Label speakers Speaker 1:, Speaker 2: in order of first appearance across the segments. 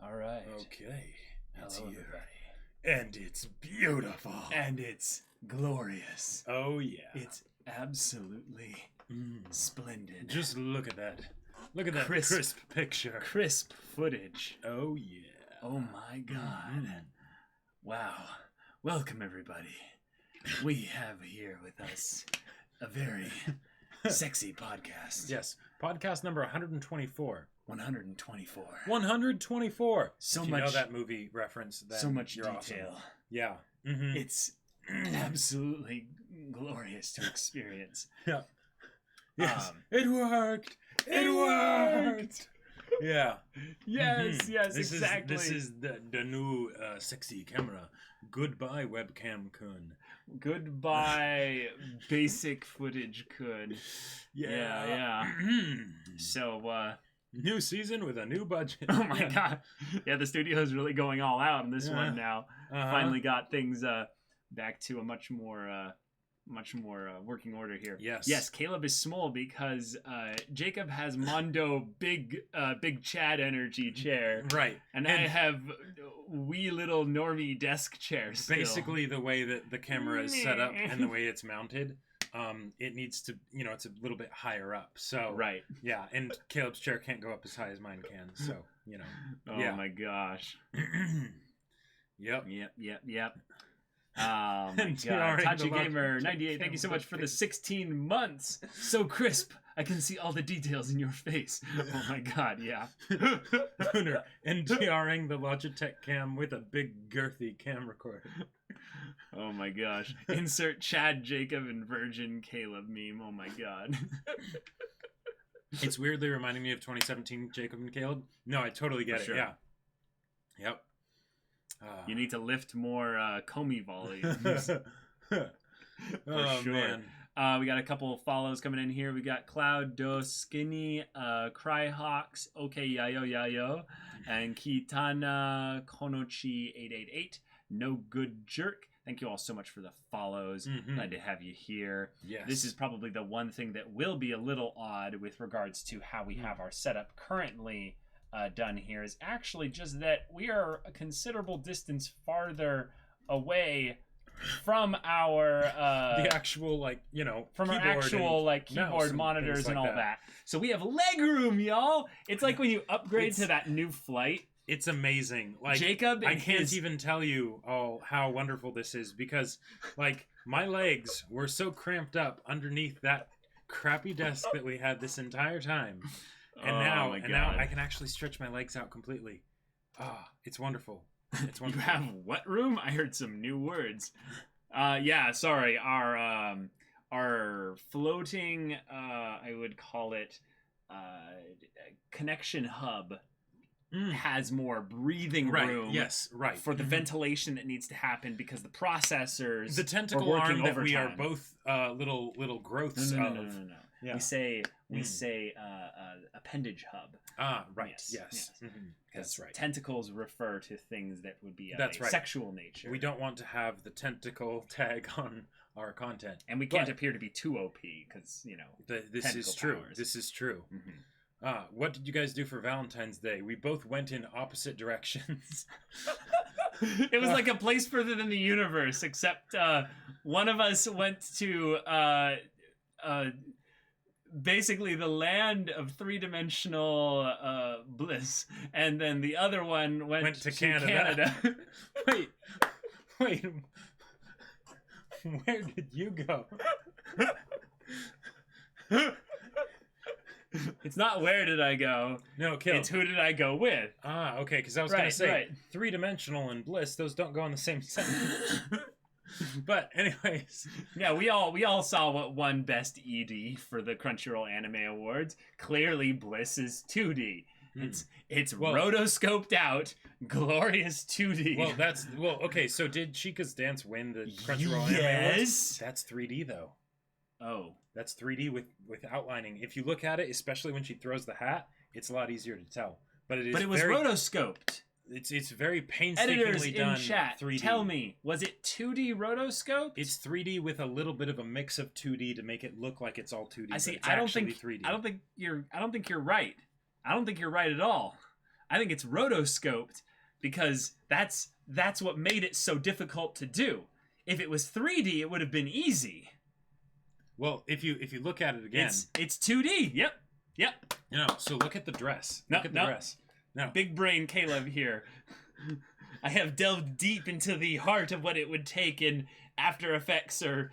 Speaker 1: All right.
Speaker 2: Okay. It's
Speaker 1: Hello,
Speaker 2: here.
Speaker 1: everybody.
Speaker 2: And it's beautiful.
Speaker 1: And it's glorious.
Speaker 2: Oh, yeah.
Speaker 1: It's absolutely splendid.
Speaker 2: Just look at that. Look at that
Speaker 1: Crisp.
Speaker 2: crisp picture.
Speaker 1: Crisp footage.
Speaker 2: Oh, yeah.
Speaker 1: Oh my god.
Speaker 2: Mhm.
Speaker 1: Wow. Welcome, everybody. We have here with us a very sexy podcast.
Speaker 2: Yes. Podcast number 124.
Speaker 1: 124.
Speaker 2: 124.
Speaker 1: So
Speaker 2: if you
Speaker 1: much-
Speaker 2: know that movie reference, then
Speaker 1: So much
Speaker 2: you're
Speaker 1: detail.
Speaker 2: awesome. Yeah. Mm-hmm.
Speaker 1: It's absolutely glorious to experience.
Speaker 2: Yeah. Yes.
Speaker 1: Um,
Speaker 2: it worked. It worked. Yeah.
Speaker 1: Yes,
Speaker 2: Mhm.
Speaker 1: yes,
Speaker 2: This
Speaker 1: exactly.
Speaker 2: This is the new sexy camera. Goodbye, webcam kun.
Speaker 1: Goodbye, basic footage could. Yeah. So,
Speaker 2: New season with a new budget.
Speaker 1: oh my god. Yeah, the studio is really going all out on this
Speaker 2: Yeah.
Speaker 1: one now.
Speaker 2: Uh-huh.
Speaker 1: Finally got things back to a much more working order here.
Speaker 2: Yes.
Speaker 1: Yes, Caleb is small because Jacob has Mondo big Chad energy chair.
Speaker 2: Right.
Speaker 1: And I have wee little normie desk chairs. Still.
Speaker 2: Basically the way that the camera is set up and the way it's mounted, it needs to, it's a little bit higher up. So
Speaker 1: Right.
Speaker 2: yeah, and Caleb's chair can't go up as high as mine can. So,
Speaker 1: Oh
Speaker 2: Yeah.
Speaker 1: my gosh.
Speaker 2: Yep.
Speaker 1: Yep. Oh my
Speaker 2: And
Speaker 1: god.
Speaker 2: TRing
Speaker 1: Tachi
Speaker 2: the
Speaker 1: Gamer
Speaker 2: Logitech
Speaker 1: 98, thank you so
Speaker 2: camera.
Speaker 1: much for the 16 months. So crisp. I can see all the details in your face. Oh my god, yeah.
Speaker 2: Lunar NTRing the Logitech cam with a big girthy cam recorder.
Speaker 1: Oh my gosh. Insert Chad, Jacob, and Virgin Caleb meme. Oh my god.
Speaker 2: It's weirdly reminding me of 2017 Jacob and Caleb. No, I totally get
Speaker 1: For
Speaker 2: it.
Speaker 1: sure.
Speaker 2: Yeah. Yep.
Speaker 1: You need to lift more Comey volumes.
Speaker 2: Oh
Speaker 1: sure.
Speaker 2: man.
Speaker 1: We got a couple of follows coming in here. We got Cloud Do Skinny, Cryhawks, Okay Yayo, and Kitana Konochi 888. No Good Jerk. Thank you all so much for the follows.
Speaker 2: Mhm.
Speaker 1: Glad to have you here.
Speaker 2: Yes.
Speaker 1: This is probably the one thing that will be a little odd with regards to how we have our setup currently done here is actually just that we are a considerable distance farther away from our
Speaker 2: the actual
Speaker 1: from our
Speaker 2: keyboard
Speaker 1: actual
Speaker 2: and mouse
Speaker 1: keyboard
Speaker 2: and
Speaker 1: monitors
Speaker 2: things
Speaker 1: and
Speaker 2: like
Speaker 1: all that. So we have leg room, y'all. It's like when you upgrade to that new flight.
Speaker 2: It's amazing. Like
Speaker 1: Jacob and
Speaker 2: I can't
Speaker 1: his
Speaker 2: even tell you how wonderful this is because my legs were so cramped up underneath that crappy desk that we had this entire time. And now I can actually stretch my legs out completely. Ah, it's wonderful. It's
Speaker 1: You
Speaker 2: wonderful.
Speaker 1: have what room? I heard some new words. Yeah, sorry. Our floating, I would call it, connection hub has more breathing
Speaker 2: Right.
Speaker 1: room.
Speaker 2: Yes. Right.
Speaker 1: For the
Speaker 2: Mhm.
Speaker 1: ventilation that needs to happen because the processors
Speaker 2: the tentacle
Speaker 1: are working
Speaker 2: arm that we are
Speaker 1: overtime.
Speaker 2: both little growths
Speaker 1: No.
Speaker 2: of. Yeah.
Speaker 1: We say appendage hub.
Speaker 2: Ah, right.
Speaker 1: Yes,
Speaker 2: Yes.
Speaker 1: yes.
Speaker 2: Mhm.
Speaker 1: Because
Speaker 2: That's right.
Speaker 1: tentacles refer to things that would be of
Speaker 2: That's
Speaker 1: a
Speaker 2: right.
Speaker 1: sexual nature.
Speaker 2: We don't want to have the tentacle tag on our content.
Speaker 1: And we can't
Speaker 2: But-
Speaker 1: appear to be too OP because,
Speaker 2: This
Speaker 1: Tentacle
Speaker 2: is true.
Speaker 1: powers.
Speaker 2: This is true.
Speaker 1: mhm.
Speaker 2: What did you guys do for Valentine's Day? We both went in opposite directions.
Speaker 1: It was like a place further than the universe, except one of us went to basically the land of three-dimensional bliss, and then the other one went
Speaker 2: to Canada. Wait. Where did you go?
Speaker 1: It's not where did I go,
Speaker 2: No, kill.
Speaker 1: it's who did I go with.
Speaker 2: Ah, okay, because I was going
Speaker 1: Right,
Speaker 2: to say
Speaker 1: right.
Speaker 2: three-dimensional and bliss, those don't go in the same sentence. But anyways,
Speaker 1: Yeah, we all saw what won Best ED for the Crunchyroll Anime Awards. Clearly, Bliss is 2D. It's
Speaker 2: Well-
Speaker 1: rotoscoped out, glorious 2D.
Speaker 2: okay, so did Chica's Dance win the Crunchyroll Anime Awards?
Speaker 1: Yes.
Speaker 2: That's 3D though.
Speaker 1: Oh,
Speaker 2: That's 3D with outlining. If you look at it, especially when she throws the hat, it's a lot easier to tell. But it is
Speaker 1: but it was
Speaker 2: very,
Speaker 1: rotoscoped.
Speaker 2: It's very
Speaker 1: Editors
Speaker 2: painstakingly
Speaker 1: in
Speaker 2: done.
Speaker 1: chat,
Speaker 2: 3D.
Speaker 1: tell me, was it 2D rotoscoped?
Speaker 2: It's 3D with a little bit of a mix of 2D to make it look like it's all 2D.
Speaker 1: I see.
Speaker 2: But it's
Speaker 1: I don't
Speaker 2: actually
Speaker 1: think
Speaker 2: 3D.
Speaker 1: I don't think you're right. I don't think you're right at all. I think it's rotoscoped because that's what made it so difficult to do. If it was 3D, it would have been easy.
Speaker 2: Well, if you look at it again,
Speaker 1: it's 2D. Yep.
Speaker 2: So look at the dress. Look at the dress. No.
Speaker 1: Big brain Caleb here. I have delved deep into the heart of what it would take in After Effects or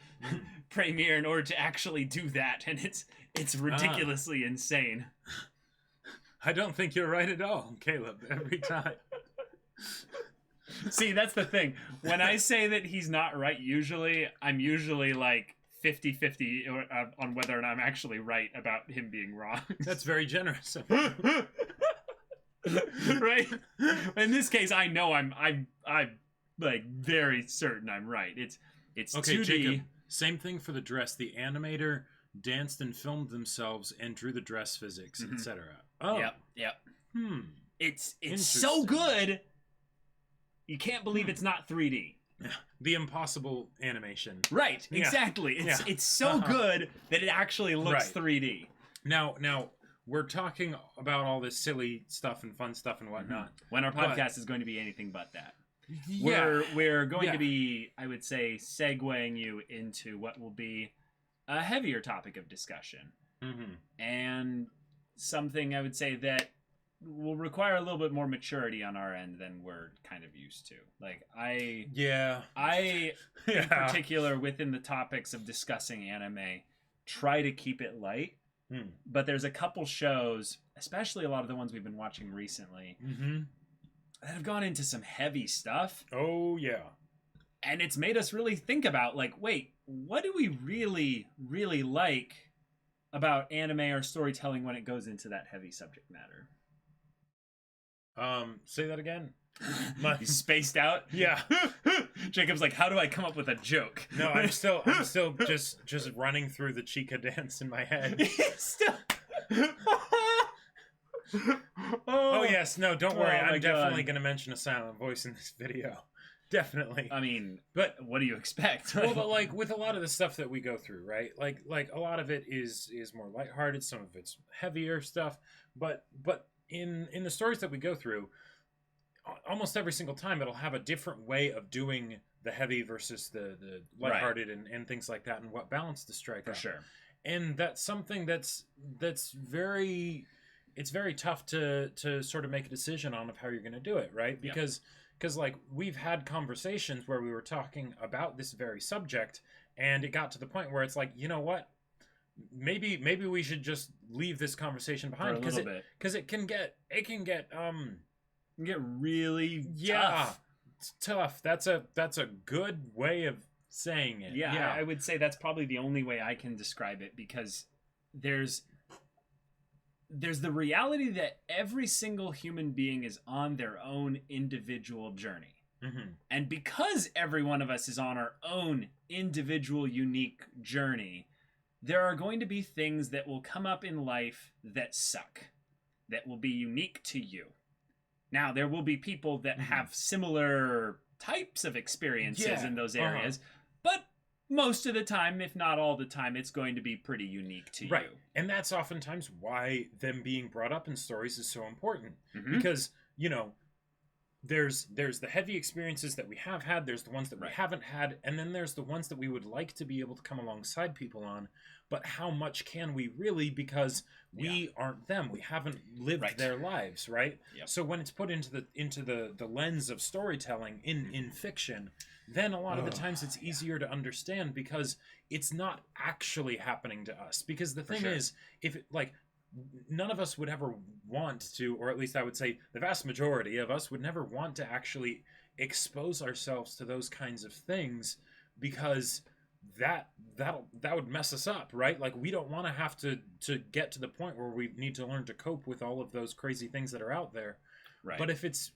Speaker 1: Premiere in order to actually do that, and it's ridiculously insane.
Speaker 2: I don't think you're right at all, Caleb, every time.
Speaker 1: See, that's the thing. When I say that he's not right, I'm usually like 50-50 on whether or not I'm actually right about him being wrong.
Speaker 2: That's very generous.
Speaker 1: Right? In this case, I know I'm like very certain I'm right. It's
Speaker 2: okay,
Speaker 1: 2D.
Speaker 2: Jacob, same thing for the dress. The animator danced and filmed themselves and drew the dress physics, etc. Oh.
Speaker 1: Yep. It's so
Speaker 2: Interesting.
Speaker 1: good. You can't believe it's not 3D.
Speaker 2: The impossible animation.
Speaker 1: Right,
Speaker 2: Yeah.
Speaker 1: exactly. It's so good that it actually looks 3D.
Speaker 2: Now we're talking about all this silly stuff and fun stuff and whatnot.
Speaker 1: When our podcast is going to be anything but that.
Speaker 2: Yeah.
Speaker 1: We're going to be, I would say, segueing you into what will be a heavier topic of discussion. And something I would say that will require a little bit more maturity on our end than we're kind of used to. Like I in particular within the topics of discussing anime try to keep it light. But there's a couple shows, especially a lot of the ones we've been watching recently, that have gone into some heavy stuff.
Speaker 2: Oh yeah.
Speaker 1: And it's made us really think about, like, wait, what do we really, really like about anime or storytelling when it goes into that heavy subject matter?
Speaker 2: Say that again.
Speaker 1: You spaced out?
Speaker 2: Yeah.
Speaker 1: Jacob's like, how do I come up with a joke?
Speaker 2: No, I'm still just running through the Chica dance in my head.
Speaker 1: Still.
Speaker 2: Oh yes, no, don't worry.
Speaker 1: Oh, my
Speaker 2: I'm definitely
Speaker 1: God.
Speaker 2: going to mention a silent voice in this video. Definitely.
Speaker 1: I mean, but what do you expect?
Speaker 2: Well, but like with a lot of the stuff that we go through, right? Like a lot of it is more lighthearted, some of it's heavier stuff, but in the stories that we go through, almost every single time it'll have a different way of doing the heavy versus the lighthearted and things like that, and what balance to strike
Speaker 1: For
Speaker 2: out.
Speaker 1: sure.
Speaker 2: And that's something that's very tough to sort of make a decision on of how you're going to do it, right? Because like we've had conversations where we were talking about this very subject, and it got to the point where it's like, you know what, maybe we should just leave this conversation behind because it can get
Speaker 1: really tough.
Speaker 2: It's tough. That's a good way of saying it.
Speaker 1: Yeah, I would say that's probably the only way I can describe it, because there's the reality that every single human being is on their own individual journey. And because every one of us is on our own individual unique journey, there are going to be things that will come up in life that suck, that will be unique to you. Now, there will be people that have similar types of experiences in those areas, but most of the time, if not all the time, it's going to be pretty unique to you.
Speaker 2: And that's oftentimes why them being brought up in stories is so important. Because, there's the heavy experiences that we have had, there's the ones that we haven't had, and then there's the ones that we would like to be able to come alongside people on. But how much can we really, because we aren't them. We haven't lived their lives, right? So when it's put into the lens of storytelling in fiction, then a lot of the times it's easier to understand because it's not actually happening to us. Because the thing is, if it, like, none of us would ever want to, or at least I would say the vast majority of us would never want to actually expose ourselves to those kinds of things, because that would mess us up, right? Like, we don't want to have to get to the point where we need to learn to cope with all of those crazy things that are out there. But if it's,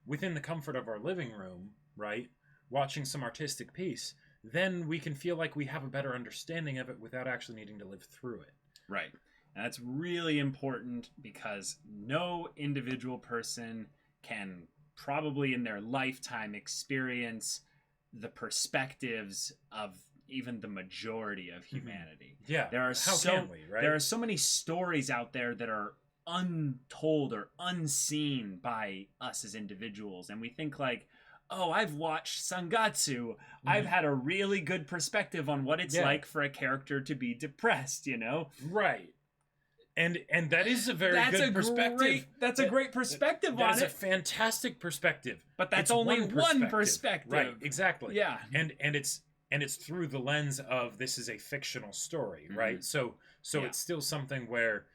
Speaker 2: within the comfort of our living room, right, watching some artistic piece, then we can feel like we have a better understanding of it without actually needing to live through it.
Speaker 1: Right. And that's really important, because no individual person can probably in their lifetime experience the perspectives of even the majority of humanity.
Speaker 2: Yeah.
Speaker 1: There are
Speaker 2: How can we, right?
Speaker 1: There are so many stories out there that are untold or unseen by us as individuals, and we think like, oh, I've watched Sangatsu. I've had a really good perspective on what it's like for a character to be depressed, you know?
Speaker 2: Right. And that is a very good perspective.
Speaker 1: That's a great perspective on it.
Speaker 2: That's a fantastic perspective.
Speaker 1: But that's only one perspective.
Speaker 2: Right, exactly.
Speaker 1: Yeah.
Speaker 2: And it's through the lens of this is a fictional story, right? So it's still something where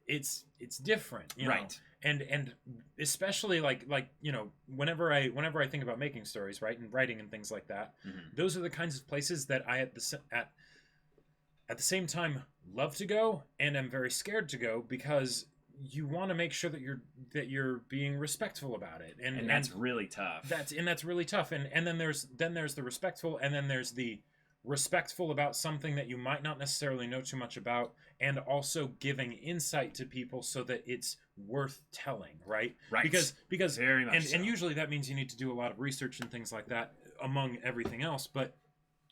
Speaker 2: it's different, you know?
Speaker 1: Right.
Speaker 2: And especially like you know, whenever I think about making stories, right, and writing and things like that, those are the kinds of places that I at the same time love to go and I'm very scared to go, because you want to make sure that you're being respectful about it, and
Speaker 1: that's really tough.
Speaker 2: That's really tough. And then there's the respectful, and then there's the respectful about something that you might not necessarily know too much about, and also giving insight to people so that it's worth telling, right? Because
Speaker 1: very much so.
Speaker 2: And usually that means you need to do a lot of research and things like that among everything else, but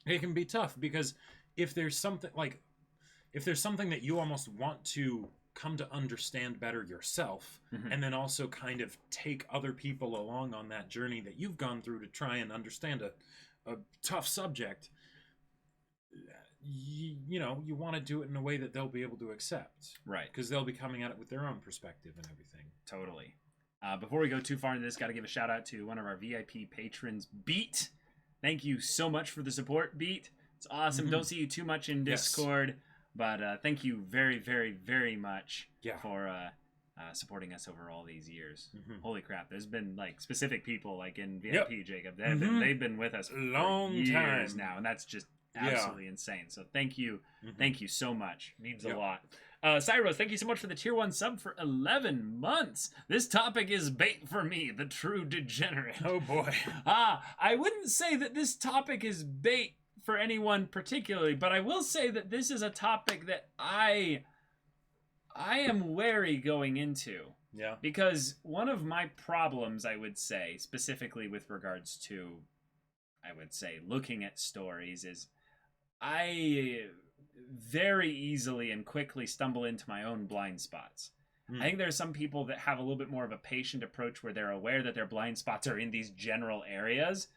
Speaker 2: it can be tough because if there's something that you almost want to come to understand better yourself, and then also kind of take other people along on that journey that you've gone through to try and understand a tough subject, you know, you want to do it in a way that they'll be able to accept.
Speaker 1: Right.
Speaker 2: Because they'll be coming at it with their own perspective and everything.
Speaker 1: Totally. Before we go too far into this, got to give a shout out to one of our VIP patrons, Beat. Thank you so much for the support, Beat. It's awesome. Don't see you too much in Discord, but thank you very, very, very much for supporting us over all these years. Holy crap! There's been like specific people like in VIP, Jacob. They've been with us for
Speaker 2: long
Speaker 1: years
Speaker 2: time
Speaker 1: now, and that's just absolutely insane. So thank you so much. Means a lot. Cyros, thank you so much for the tier 1 sub for 11 months. This topic is bait for me, the true degenerate.
Speaker 2: Oh boy.
Speaker 1: I wouldn't say that this topic is bait for anyone particularly, but I will say that this is a topic that I am wary going into.
Speaker 2: Yeah.
Speaker 1: Because one of my problems, I would say, specifically with regards to, I would say, looking at stories, is I very easily and quickly stumble into my own blind spots. I think there's some people that have a little bit more of a patient approach where they're aware that their blind spots are in these general areas,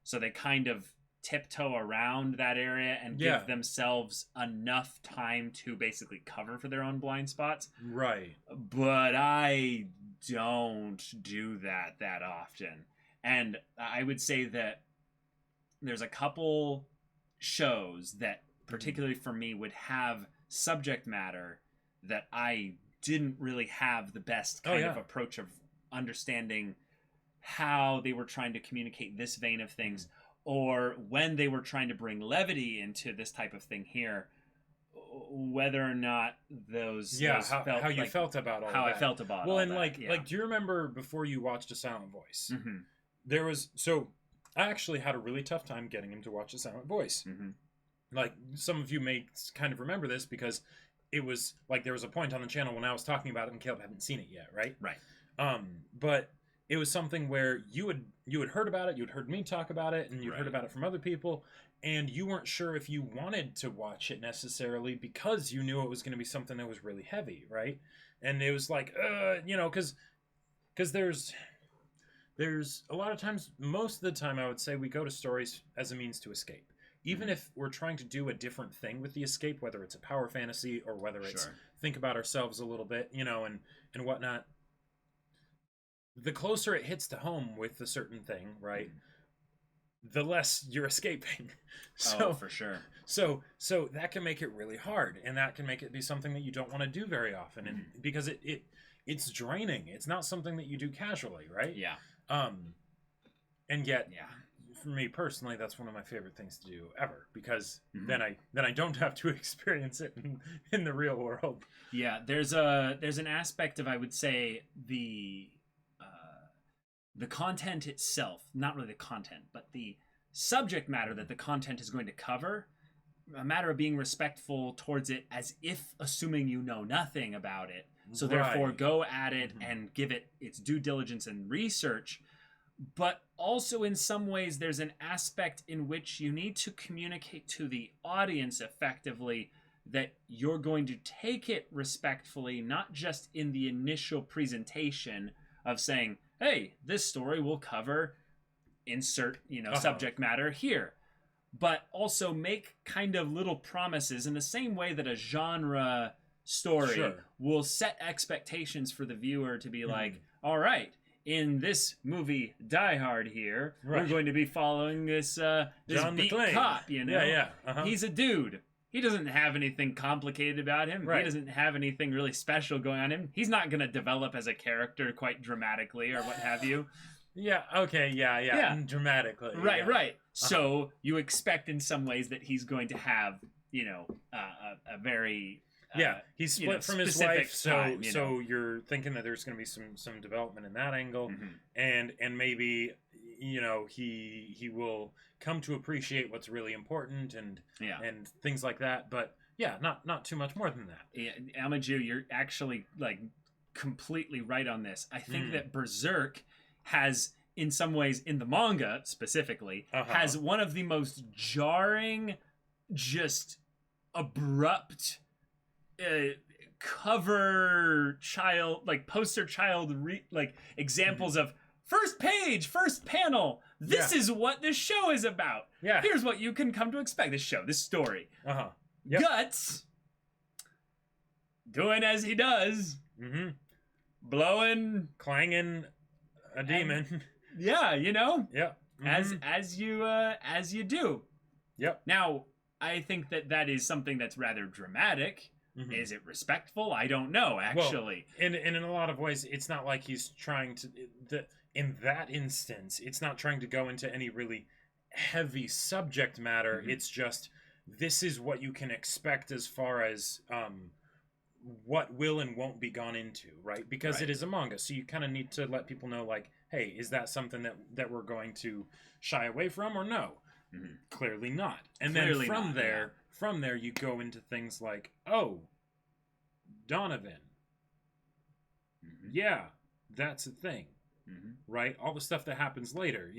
Speaker 1: so they kind of tiptoe around that area and give themselves enough time to basically cover for their own blind spots.
Speaker 2: Right.
Speaker 1: But I don't do that often. And I would say that there's a couple shows that, particularly for me, would have subject matter that I didn't really have the best kind of approach of understanding how they were trying to communicate this vein of things, or when they were trying to bring levity into this type of thing here, whether or not those
Speaker 2: how you felt about all
Speaker 1: how
Speaker 2: that.
Speaker 1: I felt about
Speaker 2: well,
Speaker 1: all
Speaker 2: and
Speaker 1: that.
Speaker 2: like do you remember before you watched A Silent Voice? There was I actually had a really tough time getting him to watch A Silent Voice. Like, some of you may kind of remember this because it was like there was a point on the channel when I was talking about it and Caleb hadn't seen it yet, right? But it was something where you had heard about it, you had heard me talk about it, and you'd heard about it from other people, and you weren't sure if you wanted to watch it necessarily because you knew it was going to be something that was really heavy, right? And it was like, you know, because there's a lot of times, most of the time, I would say we go to stories as a means to escape. Even if we're trying to do a different thing with the escape, whether it's a power fantasy or whether it's think about ourselves a little bit, you know, and whatnot, the closer it hits to home with a certain thing, right, the less you're escaping.
Speaker 1: So for sure.
Speaker 2: So that can make it really hard, and that can make it be something that you don't want to do very often, and because it's draining. It's not something that you do casually, right?
Speaker 1: Yeah.
Speaker 2: And yet, for me personally, that's one of my favorite things to do ever, because then I don't have to experience it in the real world.
Speaker 1: Yeah, there's an aspect of, I would say, the content itself, not really the content, but the subject matter that the content is going to cover, a matter of being respectful towards it, as if assuming you know nothing about it. So therefore go at it and give it its due diligence and research. But also in some ways there's an aspect in which you need to communicate to the audience effectively that you're going to take it respectfully, not just in the initial presentation of saying, hey, this story will cover insert, subject matter here, but also make kind of little promises in the same way that a genre story will set expectations for the viewer to be like, all right, in this movie Die Hard here, we're going to be following this
Speaker 2: John
Speaker 1: beat
Speaker 2: McClane.
Speaker 1: cop,
Speaker 2: Uh-huh.
Speaker 1: He's a dude. He doesn't have anything complicated about him. He doesn't have anything really special going on him. He's not going to develop as a character quite dramatically or what have you.
Speaker 2: Yeah, okay, yeah. Dramatically.
Speaker 1: Right, right. So you expect in some ways that he's going to have, a very...
Speaker 2: he's split from his wife, so you're thinking that there's going to be some development in that angle, and maybe he will come to appreciate what's really important and things like that. But not too much more than that.
Speaker 1: Yeah, Amaju, you're actually like completely right on this. I think that Berserk has, in some ways, in the manga specifically, has one of the most jarring, just abrupt cover child, like poster child examples of first page, first panel, this is what this show is about. Here's what you can come to expect. This story. Guts doing as he does, blowing,
Speaker 2: clanging a demon.
Speaker 1: As you do. Now, I think that is something that's rather dramatic. Is it respectful? I don't know, actually.
Speaker 2: Well, and in a lot of ways, it's not like he's trying to... in that instance, it's not trying to go into any really heavy subject matter. It's just, this is what you can expect as far as what will and won't be gone into, right? Because it is a manga, so you kind of need to let people know, like, hey, is that something that we're going to shy away from or no? Clearly not. And then from there you go into things like, oh, Donovan. Yeah, that's a thing. Right? All the stuff that happens later,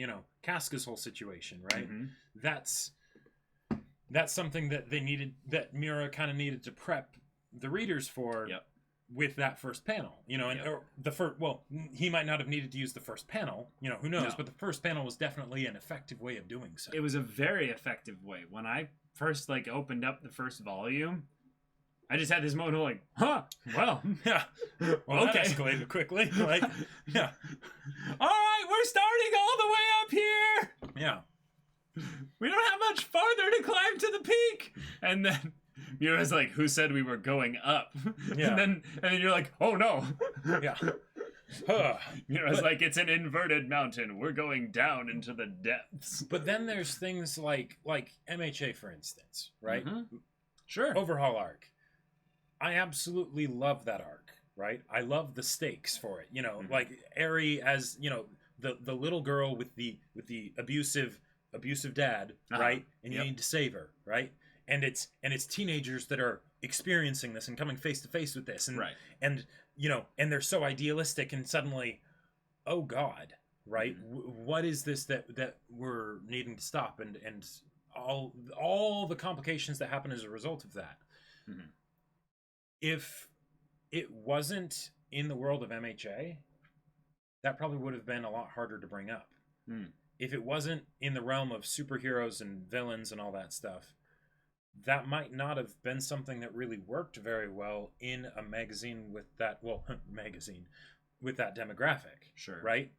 Speaker 2: Casca's whole situation, right? That's something that that Miura kind of needed to prep the readers for with that first panel, or the first, well, he might not have needed to use the first panel, who knows, but the first panel was definitely an effective way of doing so.
Speaker 1: It was a very effective way. When I first opened up the first volume, I just had this moment of like, well,
Speaker 2: well, okay, that escalated quickly. All right,
Speaker 1: we're starting all the way up here. We don't have much farther to climb to the peak. And then Miura's like, who said we were going up? And then you're like, oh no. Miura's like, it's an inverted mountain. We're going down into the depths.
Speaker 2: But then there's things like MHA, for instance, right?
Speaker 1: Sure.
Speaker 2: Overhaul arc. I absolutely love that arc, right? I love the stakes for it. Like Eri as, the little girl with the abusive dad, right? And you need to save her, right? And it's teenagers that are experiencing this and coming face to face with this, and and they're so idealistic, and suddenly, oh God, right? What is this that we're needing to stop, and all the complications that happen as a result of that. If it wasn't in the world of MHA, that probably would have been a lot harder to bring up. If it wasn't in the realm of superheroes and villains and all that stuff, that might not have been something that really worked very well in a magazine with that, with that demographic.
Speaker 1: Sure.
Speaker 2: Right?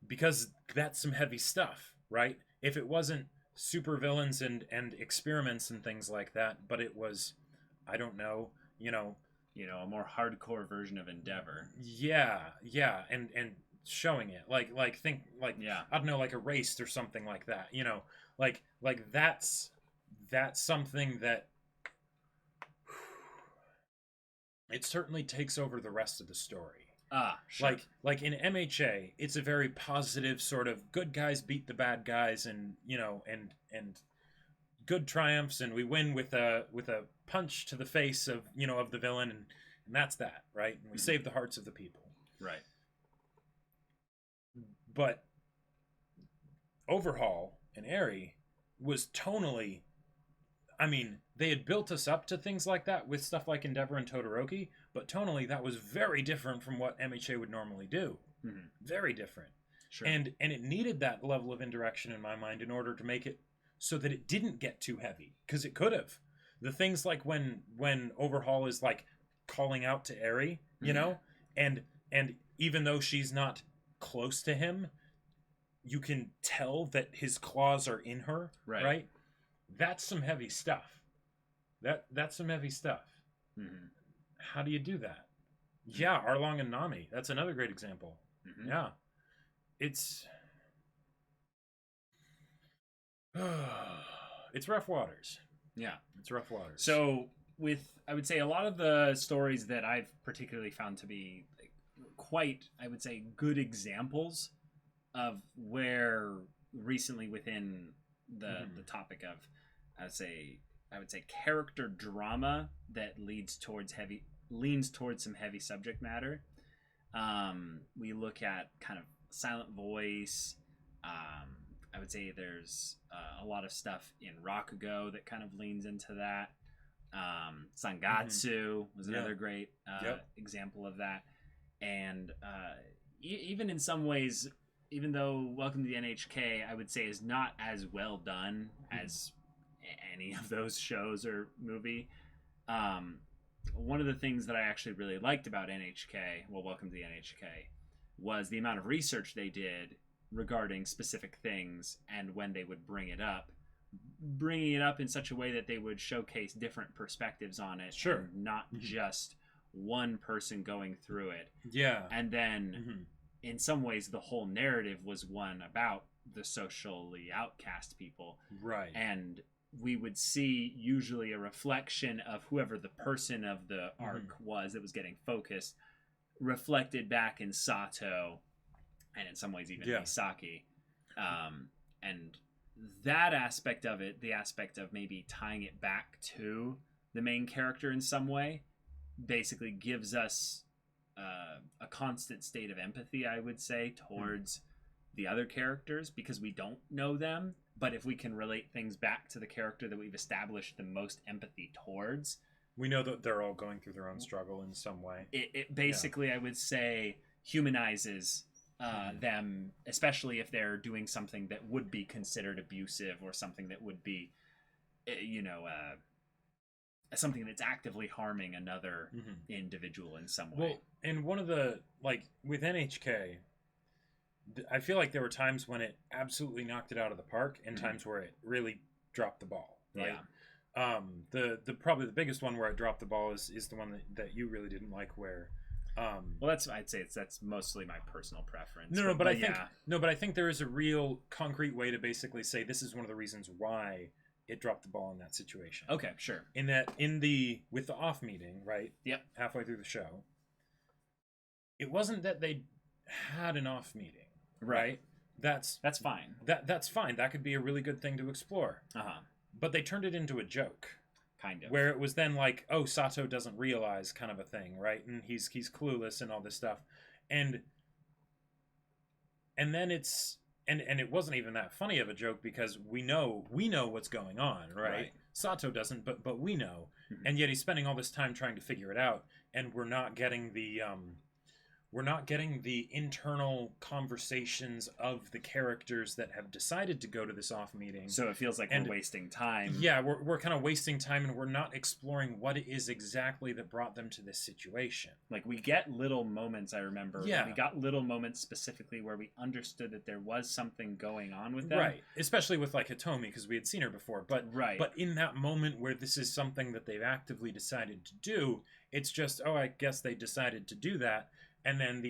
Speaker 2: Because that's some heavy stuff, right? If it wasn't super villains and experiments and things like that, but it was, I don't know,
Speaker 1: a more hardcore version of Endeavor.
Speaker 2: And showing it like I don't know, like Erased or something like that, like that's something that it certainly takes over the rest of the story.
Speaker 1: Sure.
Speaker 2: Like in MHA, it's a very positive sort of good guys beat the bad guys, and and good triumphs, and we win with a punch to the face of of the villain, and that's that, right? And we save the hearts of the people.
Speaker 1: Right.
Speaker 2: But Overhaul and Eri was tonally I mean, they had built us up to things like that with stuff like Endeavor and Todoroki, but tonally that was very different from what MHA would normally do.
Speaker 1: Mm-hmm.
Speaker 2: Very different.
Speaker 1: Sure.
Speaker 2: And it needed that level of indirection in my mind in order to make it so that it didn't get too heavy, because it could have. The things like when Overhaul is like calling out to Eri, you know, and even though she's not close to him, you can tell that his claws are in her, right? That's some heavy stuff. That's some heavy stuff.
Speaker 1: Mm-hmm.
Speaker 2: How do you do that? Yeah, Arlong and Nami. That's another great example.
Speaker 1: Mm-hmm.
Speaker 2: Yeah. It's it's rough waters.
Speaker 1: Yeah.
Speaker 2: It's rough waters.
Speaker 1: So I would say a lot of the stories that I've particularly found to be quite, I would say, good examples of where recently within the topic of, I would say character drama that leans towards some heavy subject matter. We look at kind of Silent Voice. I would say there's a lot of stuff in Rakugo that kind of leans into that. Sangatsu was another great example of that. And even in some ways, even though Welcome to the NHK, I would say, is not as well done as any of those shows or movie, one of the things that I actually really liked about Welcome to the NHK, was the amount of research they did regarding specific things, and when they would bringing it up in such a way that they would showcase different perspectives on it.
Speaker 2: Sure.
Speaker 1: And not just one person going through it.
Speaker 2: Yeah.
Speaker 1: And then in some ways the whole narrative was one about the socially outcast people.
Speaker 2: Right.
Speaker 1: And we would see usually a reflection of whoever the person of the arc was that was getting focused, reflected back in Sato, and in some ways even Misaki. And that aspect of it, the aspect of maybe tying it back to the main character in some way, basically gives us a constant state of empathy, I would say, towards the other characters, because we don't know them. But if we can relate things back to the character that we've established the most empathy towards,
Speaker 2: we know that they're all going through their own struggle in some way.
Speaker 1: It basically, I would say, humanizes them, especially if they're doing something that would be considered abusive, or something that would be, something that's actively harming another individual in some way.
Speaker 2: Well, and one of the, like, with NHK, I feel like there were times when it absolutely knocked it out of the park, and times where it really dropped the ball. Right? Yeah. The probably the biggest one where it dropped the ball is the one that you really didn't like, where
Speaker 1: well, I'd say that's mostly my personal preference.
Speaker 2: But I think there is a real concrete way to basically say this is one of the reasons why it dropped the ball in that situation.
Speaker 1: Okay, sure.
Speaker 2: In that, with the off meeting, right?
Speaker 1: Yep.
Speaker 2: Halfway through the show, it wasn't that they had an off meeting, right? That's
Speaker 1: fine.
Speaker 2: That's fine. That could be a really good thing to explore. But they turned it into a joke.
Speaker 1: Kind of.
Speaker 2: Where it was then like, oh, Sato doesn't realize, kind of a thing, right? And he's clueless and all this stuff. And then it's and it wasn't even that funny of a joke, because we know what's going on, right? Sato doesn't, but we know. And yet he's spending all this time trying to figure it out, and we're not getting the internal conversations of the characters that have decided to go to this off meeting.
Speaker 1: So it feels like we're wasting time.
Speaker 2: Yeah, we're kind of wasting time, and we're not exploring what it is exactly that brought them to this situation.
Speaker 1: Like, we get little moments, I remember.
Speaker 2: Yeah.
Speaker 1: We got little moments specifically where we understood that there was something going on with them.
Speaker 2: Right. Especially with, like, Hitomi, because we had seen her before. But in that moment where this is something that they've actively decided to do, it's just, oh, I guess they decided to do that. And then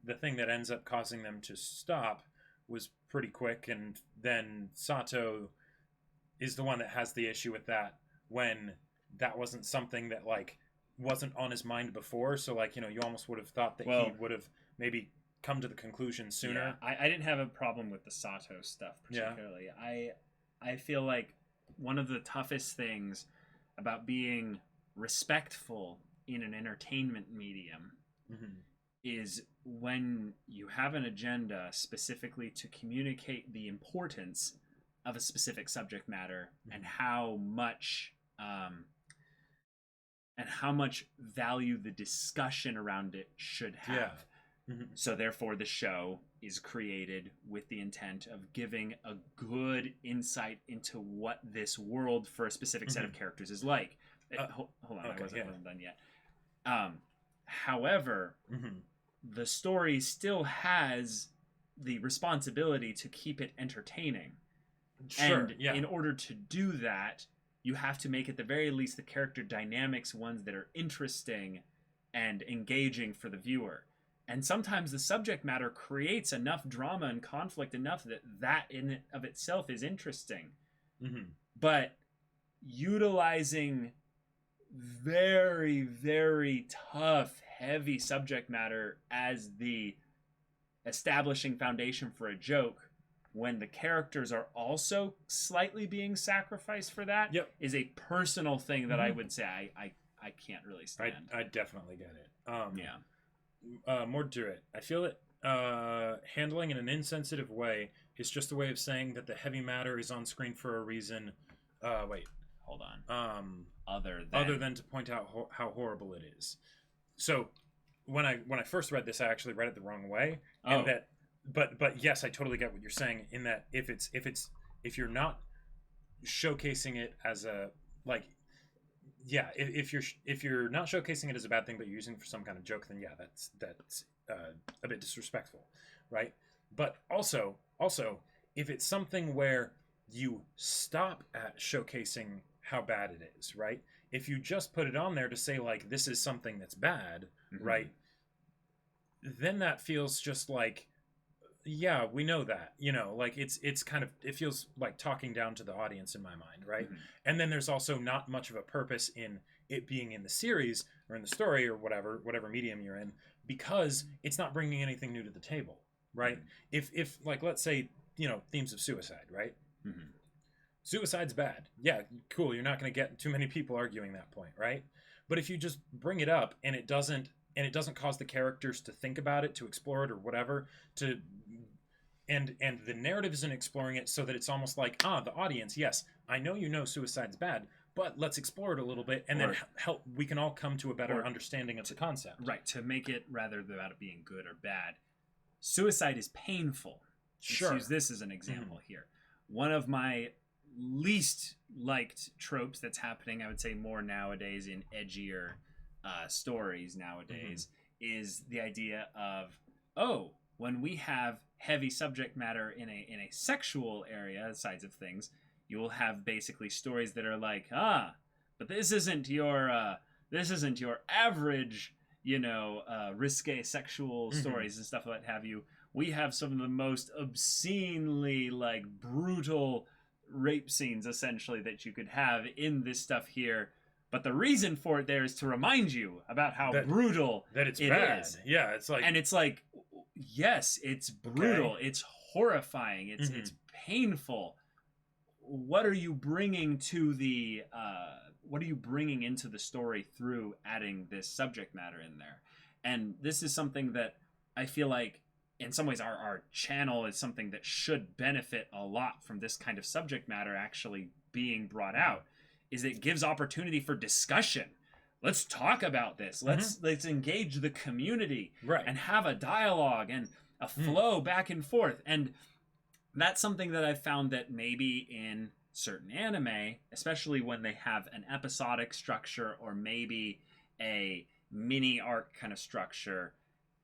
Speaker 2: the thing that ends up causing them to stop was pretty quick, and then Sato is the one that has the issue with that, when that wasn't something that, like, wasn't on his mind before. So, like, you almost would have thought that he would have maybe come to the conclusion sooner.
Speaker 1: Yeah, I didn't have a problem with the Sato stuff particularly. Yeah. I feel like one of the toughest things about being respectful in an entertainment medium is when you have an agenda specifically to communicate the importance of a specific subject matter and how much value the discussion around it should have.
Speaker 2: Yeah. Mm-hmm.
Speaker 1: So therefore the show is created with the intent of giving a good insight into what this world for a specific set of characters is like. Hold on, okay, I wasn't done yet. However, the story still has the responsibility to keep it entertaining.
Speaker 2: Sure,
Speaker 1: and in order to do that, you have to make at the very least the character dynamics ones that are interesting and engaging for the viewer. And sometimes the subject matter creates enough drama and conflict enough that in and of itself is interesting. But utilizing very, very tough, heavy subject matter as the establishing foundation for a joke, when the characters are also slightly being sacrificed for that, is a personal thing that I would say I can't really stand.
Speaker 2: I definitely get it. More to it. I feel that handling in an insensitive way is just a way of saying that the heavy matter is on screen for a reason. Wait.
Speaker 1: Hold on.
Speaker 2: Other than to point out how horrible it is. So when I first read this, I actually read it the wrong way. And that, but yes, I totally get what you're saying. In that, if you're not showcasing it as a if you're not showcasing it as a bad thing, but you're using it for some kind of joke, then that's a bit disrespectful, right? But also, if it's something where you stop at showcasing how bad it is, right? If you just put it on there to say like this is something that's bad, right? Then that feels just like, yeah, we know that, like it's kind of, it feels like talking down to the audience in my mind, right? And then there's also not much of a purpose in it being in the series or in the story or whatever medium you're in, because it's not bringing anything new to the table, right? If like, let's say, themes of suicide, right? Suicide's bad. Yeah, cool. You're not going to get too many people arguing that point, right? But if you just bring it up and it doesn't cause the characters to think about it, to explore it or whatever, and the narrative isn't exploring it, so that it's almost like, the audience, yes, I know suicide's bad, but let's explore it a little bit, and then we can all come to a better understanding of the concept.
Speaker 1: Right, to make it, rather than about it being good or bad, suicide is painful.
Speaker 2: Sure.
Speaker 1: Let's use this as an example here. One of my least liked tropes that's happening, I would say more nowadays in edgier stories nowadays, is the idea of, when we have heavy subject matter in a sexual area, sides of things, you will have basically stories that are like, but this isn't your average, risque sexual stories and stuff like that have you. We have some of the most obscenely brutal rape scenes essentially that you could have in this stuff here, but the reason for it there is to remind you about how brutal
Speaker 2: that it's bad. Yeah, it's like,
Speaker 1: and it's like, yes, it's brutal, it's horrifying, it's painful. What are you bringing to the what are you bringing into the story through adding this subject matter in there? And this is something that I feel like in some ways our channel is something that should benefit a lot from this kind of subject matter actually being brought out, is it gives opportunity for discussion. Let's talk about this. Let's engage the community,
Speaker 2: right,
Speaker 1: and have a dialogue and a flow back and forth. And that's something that I've found that maybe in certain anime, especially when they have an episodic structure or maybe a mini arc kind of structure,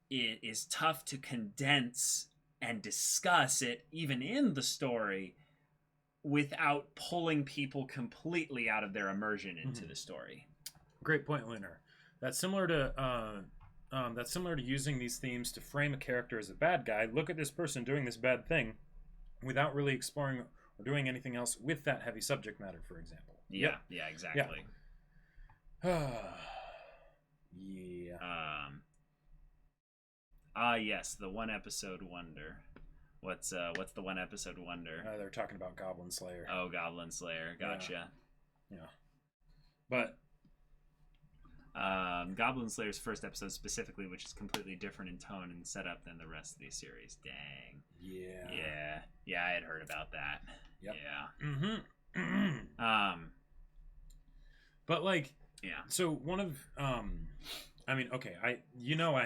Speaker 1: it is tough to condense and discuss it even in the story without pulling people completely out of their immersion into the story.
Speaker 2: Great point, Lunar. That's similar to using these themes to frame a character as a bad guy. Look at this person doing this bad thing without really exploring or doing anything else with that heavy subject matter, for example.
Speaker 1: Yeah, exactly.
Speaker 2: Yeah.
Speaker 1: Yes, the one episode wonder. What's the one episode wonder?
Speaker 2: They're talking about Goblin Slayer.
Speaker 1: Oh, Goblin Slayer. Gotcha.
Speaker 2: Yeah. But
Speaker 1: Goblin Slayer's first episode specifically, which is completely different in tone and setup than the rest of the series. Dang.
Speaker 2: Yeah.
Speaker 1: I had heard about that.
Speaker 2: Yep.
Speaker 1: Yeah.
Speaker 2: But like,
Speaker 1: Yeah.
Speaker 2: so one of I mean, okay, I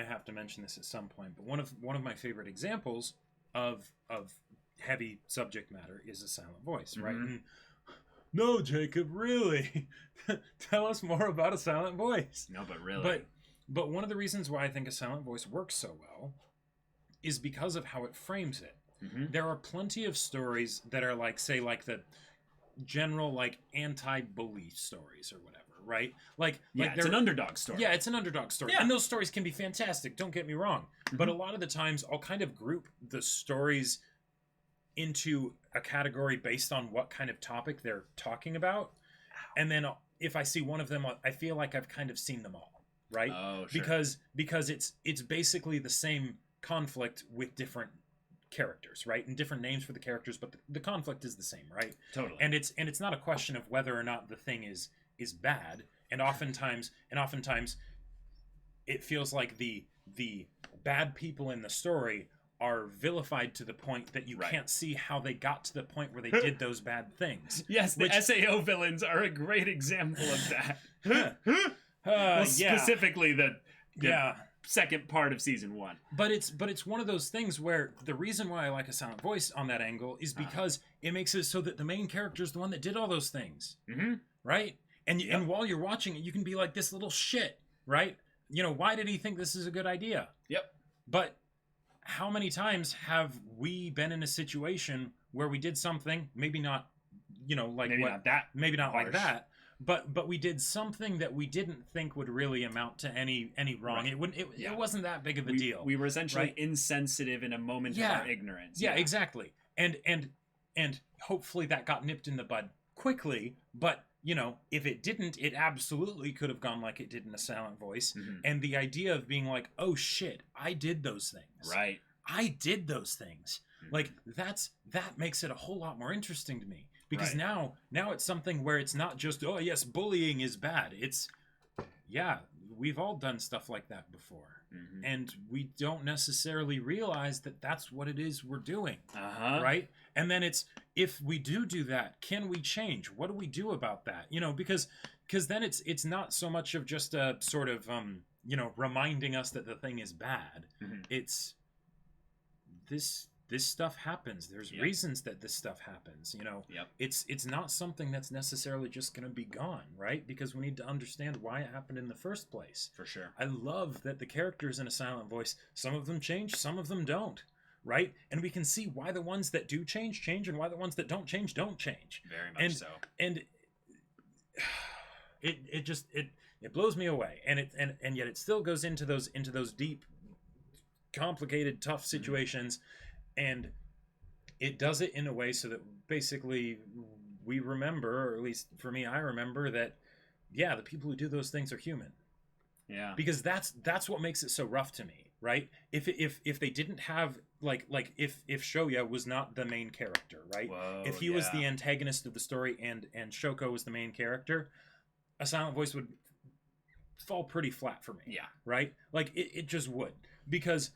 Speaker 2: have to mention this at some point, but one of my favorite examples of heavy subject matter is a silent voice, right?
Speaker 1: Mhm.
Speaker 2: And, no, Jacob, really? Tell us more about a silent voice.
Speaker 1: No, but really.
Speaker 2: But one of the reasons why I think a silent voice works so well is because of how it frames it.
Speaker 1: Mhm.
Speaker 2: There are plenty of stories that are like, say, like the general like anti-bully stories or whatever, right? Like
Speaker 1: it's an underdog story.
Speaker 2: Yeah, it's an underdog story.
Speaker 1: Yeah.
Speaker 2: And those stories can be fantastic, don't get me wrong.
Speaker 1: Mhm.
Speaker 2: But a lot of the times I'll kind of group the stories into a category based on what kind of topic they're talking about. And then if I see one of them, I feel like I've kind of seen them all, right?
Speaker 1: Oh, sure.
Speaker 2: Because it's basically the same conflict with different characters, right? And different names for the characters, but the conflict is the same, right?
Speaker 1: Totally.
Speaker 2: And it's not a question of whether or not the thing is bad. And oftentimes it feels like the bad people in the story are vilified to the point that you
Speaker 1: Right.
Speaker 2: can't see how they got to the point where they did those bad things.
Speaker 1: Yes, the
Speaker 2: Which-
Speaker 1: SAO villains are a great example of that.
Speaker 2: Yeah.
Speaker 1: Specifically the
Speaker 2: Yeah.
Speaker 1: second part of season 1.
Speaker 2: But it's one of those things where the reason why I like a silent voice on that angle is because it makes it so that the main character is the one that did all those things,
Speaker 1: Mm-hmm.
Speaker 2: right? And
Speaker 1: Yep.
Speaker 2: and while you're watching it, you can be like, this little shit, right? You know, why did he think this is a good idea?
Speaker 1: Yep.
Speaker 2: But how many times have we been in a situation where we did something, maybe not, you know, like
Speaker 1: Maybe
Speaker 2: what,
Speaker 1: not that.
Speaker 2: maybe not like
Speaker 1: harsh.
Speaker 2: that, but we did something that we didn't think would really amount to any wrong.
Speaker 1: Right.
Speaker 2: It wasn't that big of a deal.
Speaker 1: We were essentially
Speaker 2: right?
Speaker 1: insensitive in a moment of
Speaker 2: Yeah.
Speaker 1: our ignorance.
Speaker 2: Yeah, exactly. And hopefully that got nipped in the bud quickly, but you know, if it didn't, it absolutely could have gone like it did in a silent voice.
Speaker 1: Mhm.
Speaker 2: And the idea of being like, oh shit, I did those things.
Speaker 1: Right.
Speaker 2: I did those things.
Speaker 1: Mhm.
Speaker 2: Like that makes it a whole lot more interesting to me. Because
Speaker 1: Right.
Speaker 2: now it's something where it's not just, oh yes, bullying is bad. It's yeah, we've all done stuff like that before.
Speaker 1: Mhm.
Speaker 2: And we don't necessarily realize that that's what it is we're doing.
Speaker 1: Uh-huh.
Speaker 2: Right? And then it's, if we do that, can we change? What do we do about that? You know, because then it's not so much of just a sort of you know, reminding us that the thing is bad.
Speaker 1: Mhm.
Speaker 2: It's this stuff happens. There's
Speaker 1: Yep.
Speaker 2: reasons that this stuff happens, you know.
Speaker 1: Yep.
Speaker 2: It's not something that's necessarily just going to be gone, right? Because we need to understand why it happened in the first place.
Speaker 1: For sure.
Speaker 2: I love that the characters in A Silent Voice, some of them change, some of them don't, right? And we can see why the ones that do change, and why the ones that don't change.
Speaker 1: Very much
Speaker 2: And-
Speaker 1: so.
Speaker 2: And it just blows me away. And yet it still goes into those deep, complicated, tough situations, and it does it in a way so that basically we remember, or at least for me, I remember that, yeah, the people who do those things are human.
Speaker 1: Yeah.
Speaker 2: Because that's what makes it so rough to me, right? If they didn't have like if Shoya was not the main character, right?
Speaker 1: Whoa,
Speaker 2: If he was
Speaker 1: yeah.
Speaker 2: the antagonist of the story and Shoko was the main character, A Silent Voice would fall pretty flat for me.
Speaker 1: Yeah.
Speaker 2: Right? Like it just would. Because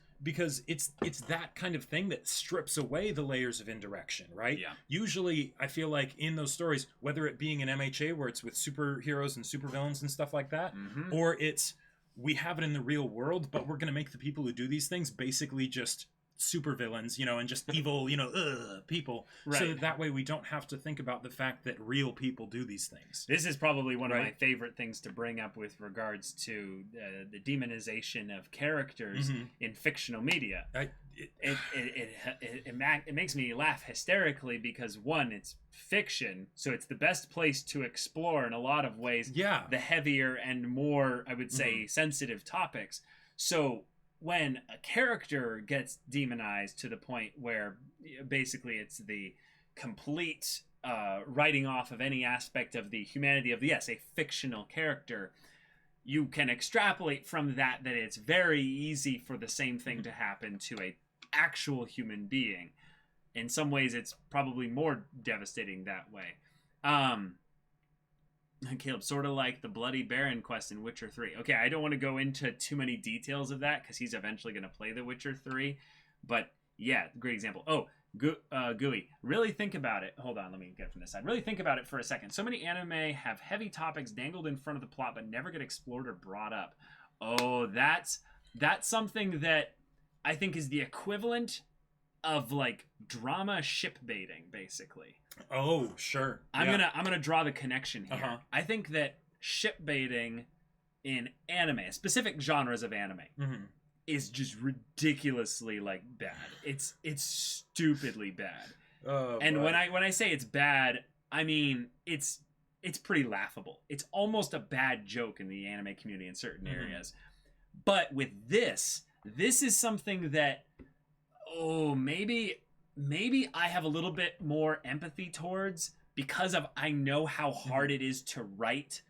Speaker 2: it's that kind of thing that strips away the layers of indirection, right?
Speaker 1: Yeah.
Speaker 2: Usually I feel like in those stories, whether it being an MHA where it's with superheroes and supervillains and stuff like that,
Speaker 1: Mhm.
Speaker 2: or it's we have it in the real world, but we're going to make the people who do these things basically just supervillains, you know, and just evil, you know, people.
Speaker 1: Right.
Speaker 2: So that way we don't have to think about the fact that real people do these things.
Speaker 1: This is probably one of my
Speaker 2: Right.
Speaker 1: favorite things to bring up with regards to the demonization of characters
Speaker 2: Mhm.
Speaker 1: in fictional media. It makes me laugh hysterically because, one, it's fiction, so it's the best place to explore in a lot of ways
Speaker 2: Yeah.
Speaker 1: the heavier and more, I would say, sensitive topics. So when a character gets demonized to the point where basically it's the complete writing off of any aspect of the humanity of, yes, a fictional character, you can extrapolate from that it's very easy for the same thing to happen to a actual human being. In some ways, it's probably more devastating that way. Caleb, sort of like the Bloody Baron quest in Witcher 3. Okay, I don't want to go into too many details of that because he's eventually going to play The Witcher 3. But yeah, great example. Oh, Gooey. Really think about it. Hold on, let me get from this side. Really think about it for a second. So many anime have heavy topics dangled in front of the plot but never get explored or brought up. Oh, that's something that I think is the equivalent of like drama ship baiting, basically.
Speaker 2: Oh, sure.
Speaker 1: I'm gonna draw the connection here.
Speaker 2: Uh-huh.
Speaker 1: I think that ship baiting in anime, specific genres of anime, is just ridiculously like bad. It's stupidly bad. And
Speaker 2: boy.
Speaker 1: when I say it's bad, I mean it's pretty laughable. It's almost a bad joke in the anime community in certain areas. But with this is something that maybe I have a little bit more empathy towards, because of I know how hard it is to write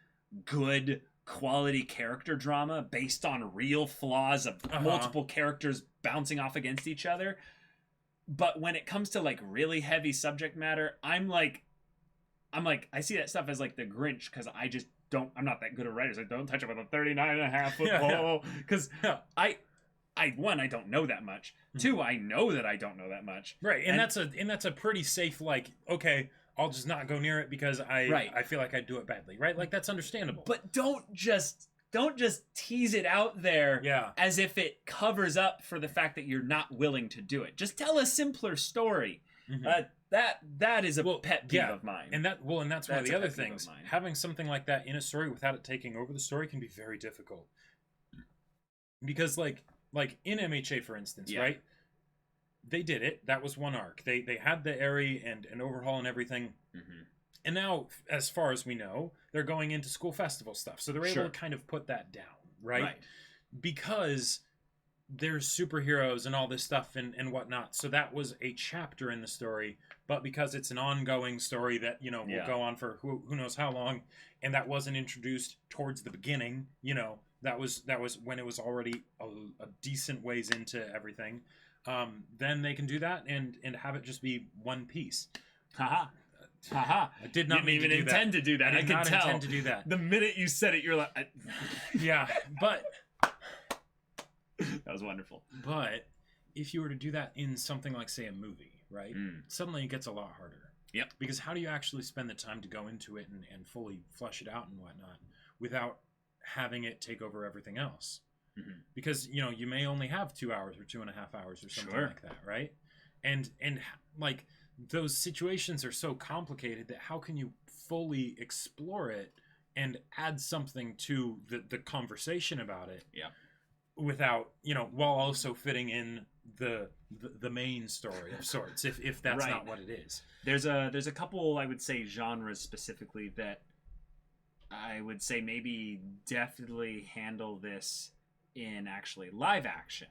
Speaker 1: good quality character drama based on real flaws of multiple characters bouncing off against each other. But when it comes to like really heavy subject matter, I'm like I see that stuff as like the Grinch, because I'm not that good at writers. I don't touch it with a 39.5-foot pole, because I don't know that much. Two, I know that I don't know that much.
Speaker 2: Right, and that's a pretty safe, like, okay, I'll just not go near it because I feel like I do it badly, right? Like, that's understandable.
Speaker 1: But don't just tease it out there as if it covers up for the fact that you're not willing to do it. Just tell a simpler story. That is a pet peeve of mine.
Speaker 2: And that's one of the other things. Having something like that in a story without it taking over the story can be very difficult. Because like in MHA, for instance, right? They did it. That was one arc. They had the Eri and an overhaul and everything. And now, as far as we know, they're going into school festival stuff. So they're able to kind of put that down, right? Because there's superheroes and all this stuff and whatnot. So that was a chapter in the story. But because it's an ongoing story that, will go on for who knows how long, and that wasn't introduced towards the beginning, that was when it was already a decent ways into everything. Then they can do that and have it just be one piece.
Speaker 1: Haha.
Speaker 2: I did not
Speaker 1: even intend to do that. I can tell.
Speaker 2: Intend to do that.
Speaker 1: The minute you said it, you're like,
Speaker 2: yeah, but
Speaker 1: that was wonderful.
Speaker 2: But if you were to do that in something like, say, a movie, right? Suddenly it gets a lot harder.
Speaker 1: Yep.
Speaker 2: Because how do you actually spend the time to go into it and fully flesh it out and whatnot without having it take over everything else? Because you may only have 2 hours or 2.5 hours or something like that, right? And like those situations are so complicated that how can you fully explore it and add something to the conversation about it? Without while also fitting in the main story of sorts, if that's not what it is.
Speaker 1: There's a couple, I would say, genres specifically that I would say maybe definitely handle this in actually live action.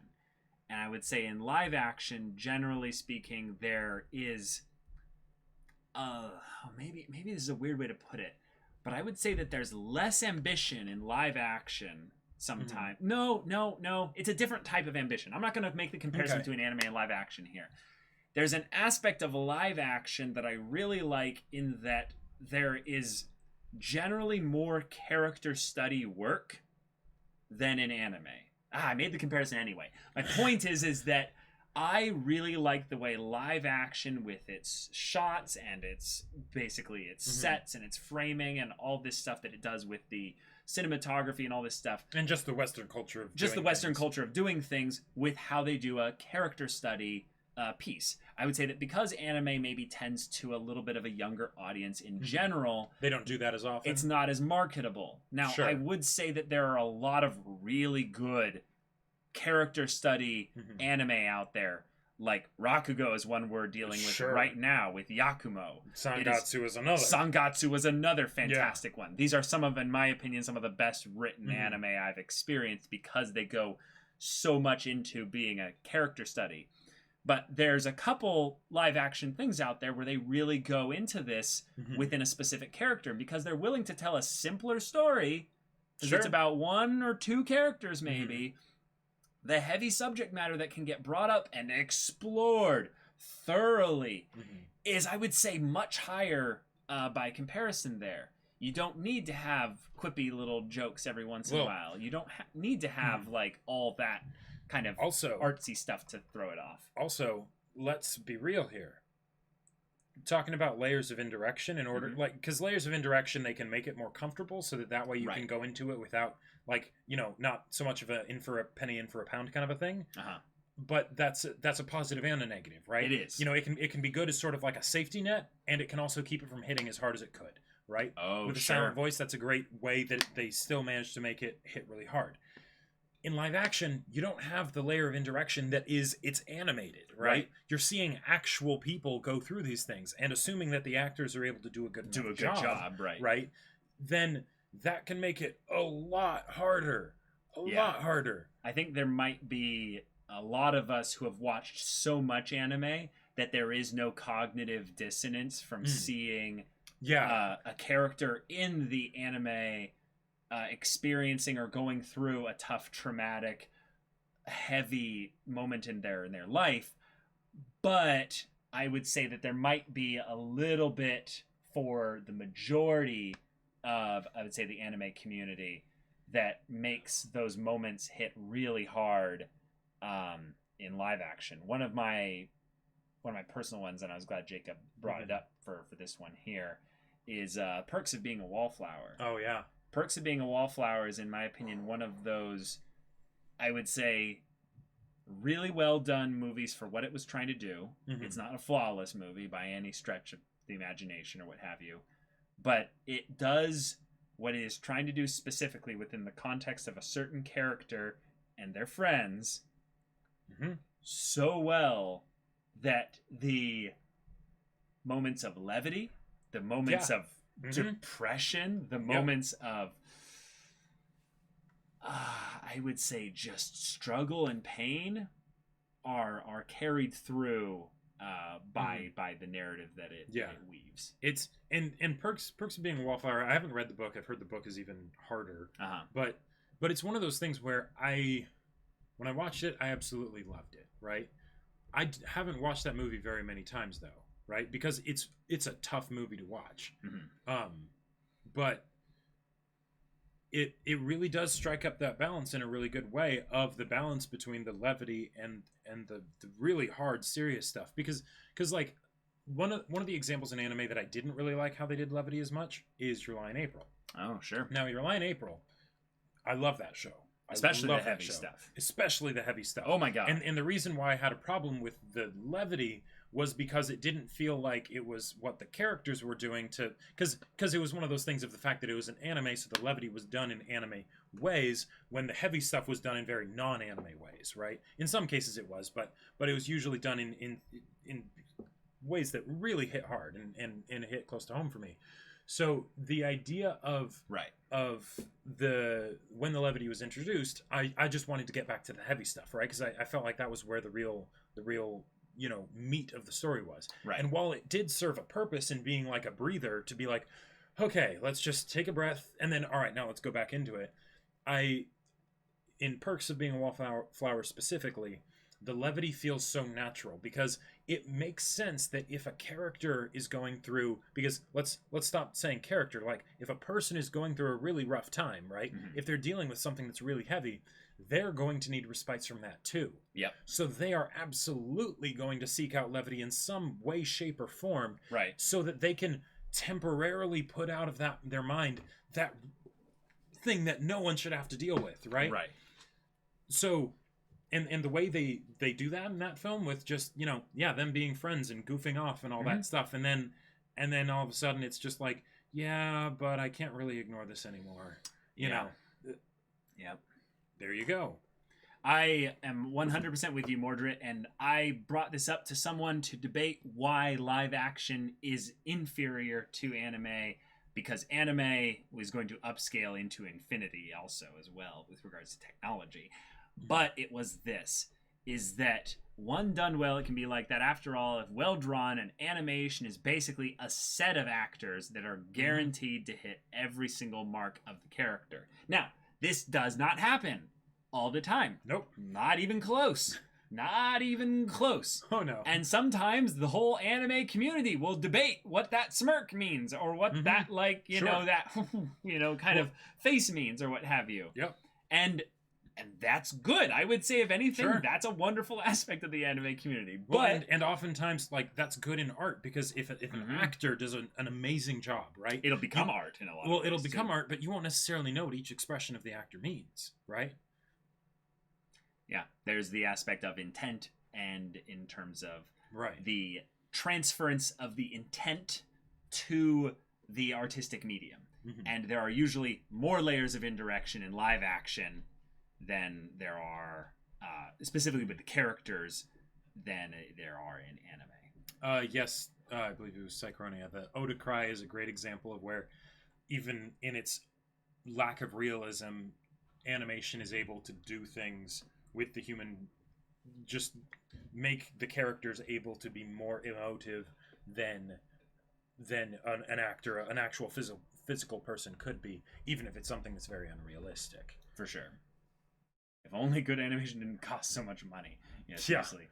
Speaker 1: And I would say in live action, generally speaking, there is maybe this is a weird way to put it, but I would say that there's less ambition in live action sometimes. No, it's a different type of ambition. I'm not going to make the comparison between anime and live action here. There's an aspect of live action that I really like, in that there is generally more character study work than in anime. I made the comparison anyway. My point is that I really like the way live action, with its shots and its basically its sets and its framing and all this stuff that it does with the cinematography and all this stuff,
Speaker 2: and just the Western culture of
Speaker 1: culture of doing things, with how they do a character study piece. I would say that because anime maybe tends to a little bit of a younger audience in general,
Speaker 2: they don't do that as often.
Speaker 1: It's not as marketable. Now, I would say that there are a lot of really good character study anime out there. Like Rakugo is one we're dealing with right now with Yakumo.
Speaker 2: Sangatsu is another.
Speaker 1: Sangatsu was another fantastic one. These are some of, in my opinion, some of the best written anime I've experienced, because they go so much into being a character study. But there's a couple live action things out there where they really go into this within a specific character, because they're willing to tell a simpler story, because it's about one or two characters maybe. The heavy subject matter that can get brought up and explored thoroughly is, I would say, much higher by comparison there. You don't need to have quippy little jokes every once in a while. You don't need to have like all that kind of artsy stuff to throw it off.
Speaker 2: Also, let's be real here. Talking about layers of indirection in order, like, because layers of indirection, they can make it more comfortable so that way you can go into it without, like, not so much of a in for a penny, in for a pound kind of a thing. But that's a positive and a negative, right?
Speaker 1: It is.
Speaker 2: It can be good as sort of like a safety net, and it can also keep it from hitting as hard as it could, right?
Speaker 1: Oh,
Speaker 2: with a silent voice, that's a great way that they still manage to make it hit really hard. In live action, you don't have the layer of indirection it's animated, right? You're seeing actual people go through these things, and assuming that the actors are able to do a good job, right? Then that can make it a lot harder. A lot harder.
Speaker 1: I think there might be a lot of us who have watched so much anime that there is no cognitive dissonance from seeing a character in the anime experiencing or going through a tough, traumatic, heavy moment in their life. But I would say that there might be a little bit for the majority of, I would say, the anime community that makes those moments hit really hard in live action. One of my personal ones, and I was glad Jacob brought it up for this one here, is Perks of Being a Wallflower.
Speaker 2: Oh, yeah.
Speaker 1: Perks of Being a Wallflower is, in my opinion, one of those, I would say, really well done movies for what it was trying to do. It's not a flawless movie by any stretch of the imagination or what have you, but it does what it is trying to do specifically within the context of a certain character and their friends so well that the moments of levity, the moments of depression, the moments of I would say just struggle and pain are carried through by the narrative that it weaves.
Speaker 2: It's and Perks of Being a Wallflower, I haven't read the book. I've heard the book is even harder. But it's one of those things where when I watched it, I absolutely loved it, right? I haven't watched that movie very many times though, right? Because it's a tough movie to watch. But it really does strike up that balance in a really good way of the balance between the levity and the really hard serious stuff. Because like one of the examples in anime that I didn't really like how they did levity as much is Your Lie in April.
Speaker 1: Oh, sure.
Speaker 2: Now, Your Lie in April, I love that show.
Speaker 1: Especially the heavy stuff.
Speaker 2: Especially the heavy stuff.
Speaker 1: Oh my god.
Speaker 2: And the reason why I had a problem with the levity was because it didn't feel like it was what the characters were doing because it was one of those things of the fact that it was an anime, so the levity was done in anime ways when the heavy stuff was done in very non-anime ways, right? In some cases it was, but it was usually done in ways that really hit hard and hit close to home for me. So the idea of when the levity was introduced, I just wanted to get back to the heavy stuff, right? Because I felt like that was where the real meat of the story was.
Speaker 1: Right.
Speaker 2: And while it did serve a purpose in being like a breather to be like, okay, let's just take a breath and then all right, now let's go back into it. In Perks of Being a Wallflower specifically, the levity feels so natural because it makes sense that if a character is going through, because let's stop saying character, like if a person is going through a really rough time, right? If they're dealing with something that's really heavy, they're going to need respites from that too.
Speaker 1: Yep.
Speaker 2: So they are absolutely going to seek out levity in some way, shape, or form,
Speaker 1: right? So
Speaker 2: that they can temporarily put out of their mind that thing that no one should have to deal with, right?
Speaker 1: Right.
Speaker 2: So, and the way they do that in that film with just them being friends and goofing off and all that stuff, and then all of a sudden it's just like, yeah, but I can't really ignore this anymore. You know.
Speaker 1: Yep.
Speaker 2: There you go.
Speaker 1: I am 100% with you, Mordred, and I brought this up to someone to debate why live action is inferior to anime, because anime was going to upscale into infinity also as well with regards to technology. But it was this, is that one done well, it can be like that. After all, if well drawn, an animation is basically a set of actors that are guaranteed to hit every single mark of the character. Now, this does not happen all the time.
Speaker 2: Nope.
Speaker 1: Not even close. Not even close.
Speaker 2: Oh, no.
Speaker 1: And sometimes the whole anime community will debate what that smirk means or what that, like, that, kind of face means or what have you.
Speaker 2: Yep.
Speaker 1: And And that's good. I would say, if anything,
Speaker 2: Sure.
Speaker 1: that's a wonderful aspect of the anime community.
Speaker 2: Well,
Speaker 1: But
Speaker 2: and oftentimes, like, that's good in art, because if an
Speaker 1: Mhm.
Speaker 2: actor does an amazing job, right?
Speaker 1: it'll become art in a lot of
Speaker 2: Well,
Speaker 1: ways,
Speaker 2: it'll become
Speaker 1: too.
Speaker 2: art, but you won't necessarily know what each expression of the actor means, right?
Speaker 1: Yeah, there's the aspect of intent, and in terms of
Speaker 2: Right.
Speaker 1: the transference of the intent to the artistic medium.
Speaker 2: Mhm.
Speaker 1: And there are usually more layers of indirection in live action than there are, specifically with the characters, than there are in anime.
Speaker 2: Yes, I believe it was Psychronia. The Oda Cry is a great example of where, even in its lack of realism, animation is able to do things with the human, just make the characters able to be more emotive than an actor, an actual physical person could be, even if it's something that's very unrealistic.
Speaker 1: For sure. If only good animation didn't cost so much money. Yeah,
Speaker 2: Yeah.
Speaker 1: seriously.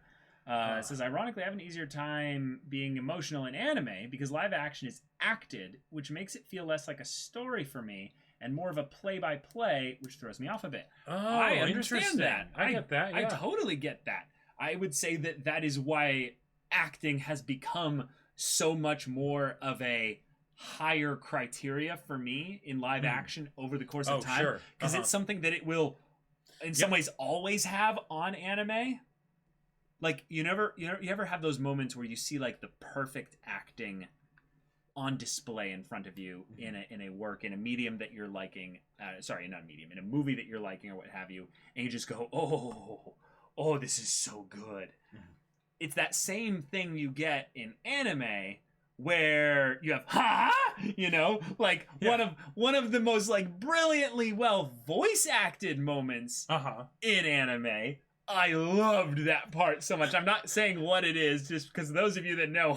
Speaker 1: It says, ironically, I have an easier time being emotional in anime because live action is acted, which makes it feel less like a story for me and more of a play-by-play, which throws me off a bit.
Speaker 2: Oh,
Speaker 1: I understand
Speaker 2: interesting.
Speaker 1: that.
Speaker 2: I get that.
Speaker 1: I
Speaker 2: Yeah.
Speaker 1: totally get that. I would say that that is why acting has become so much more of a higher criteria for me in live action over the course of time.
Speaker 2: Sure.
Speaker 1: Because it's something that it will, in some ways, always have on anime. Like, you ever have those moments where you see like the perfect acting on display in front of you in a work, in a medium that you're liking, sorry, not a medium, in a movie that you're liking or what have you, and you just go, oh, this is so good. It's that same thing you get in anime where you have one of the most like brilliantly well voice acted moments in anime. I loved that part so much. I'm not saying what it is, just because those of you that know,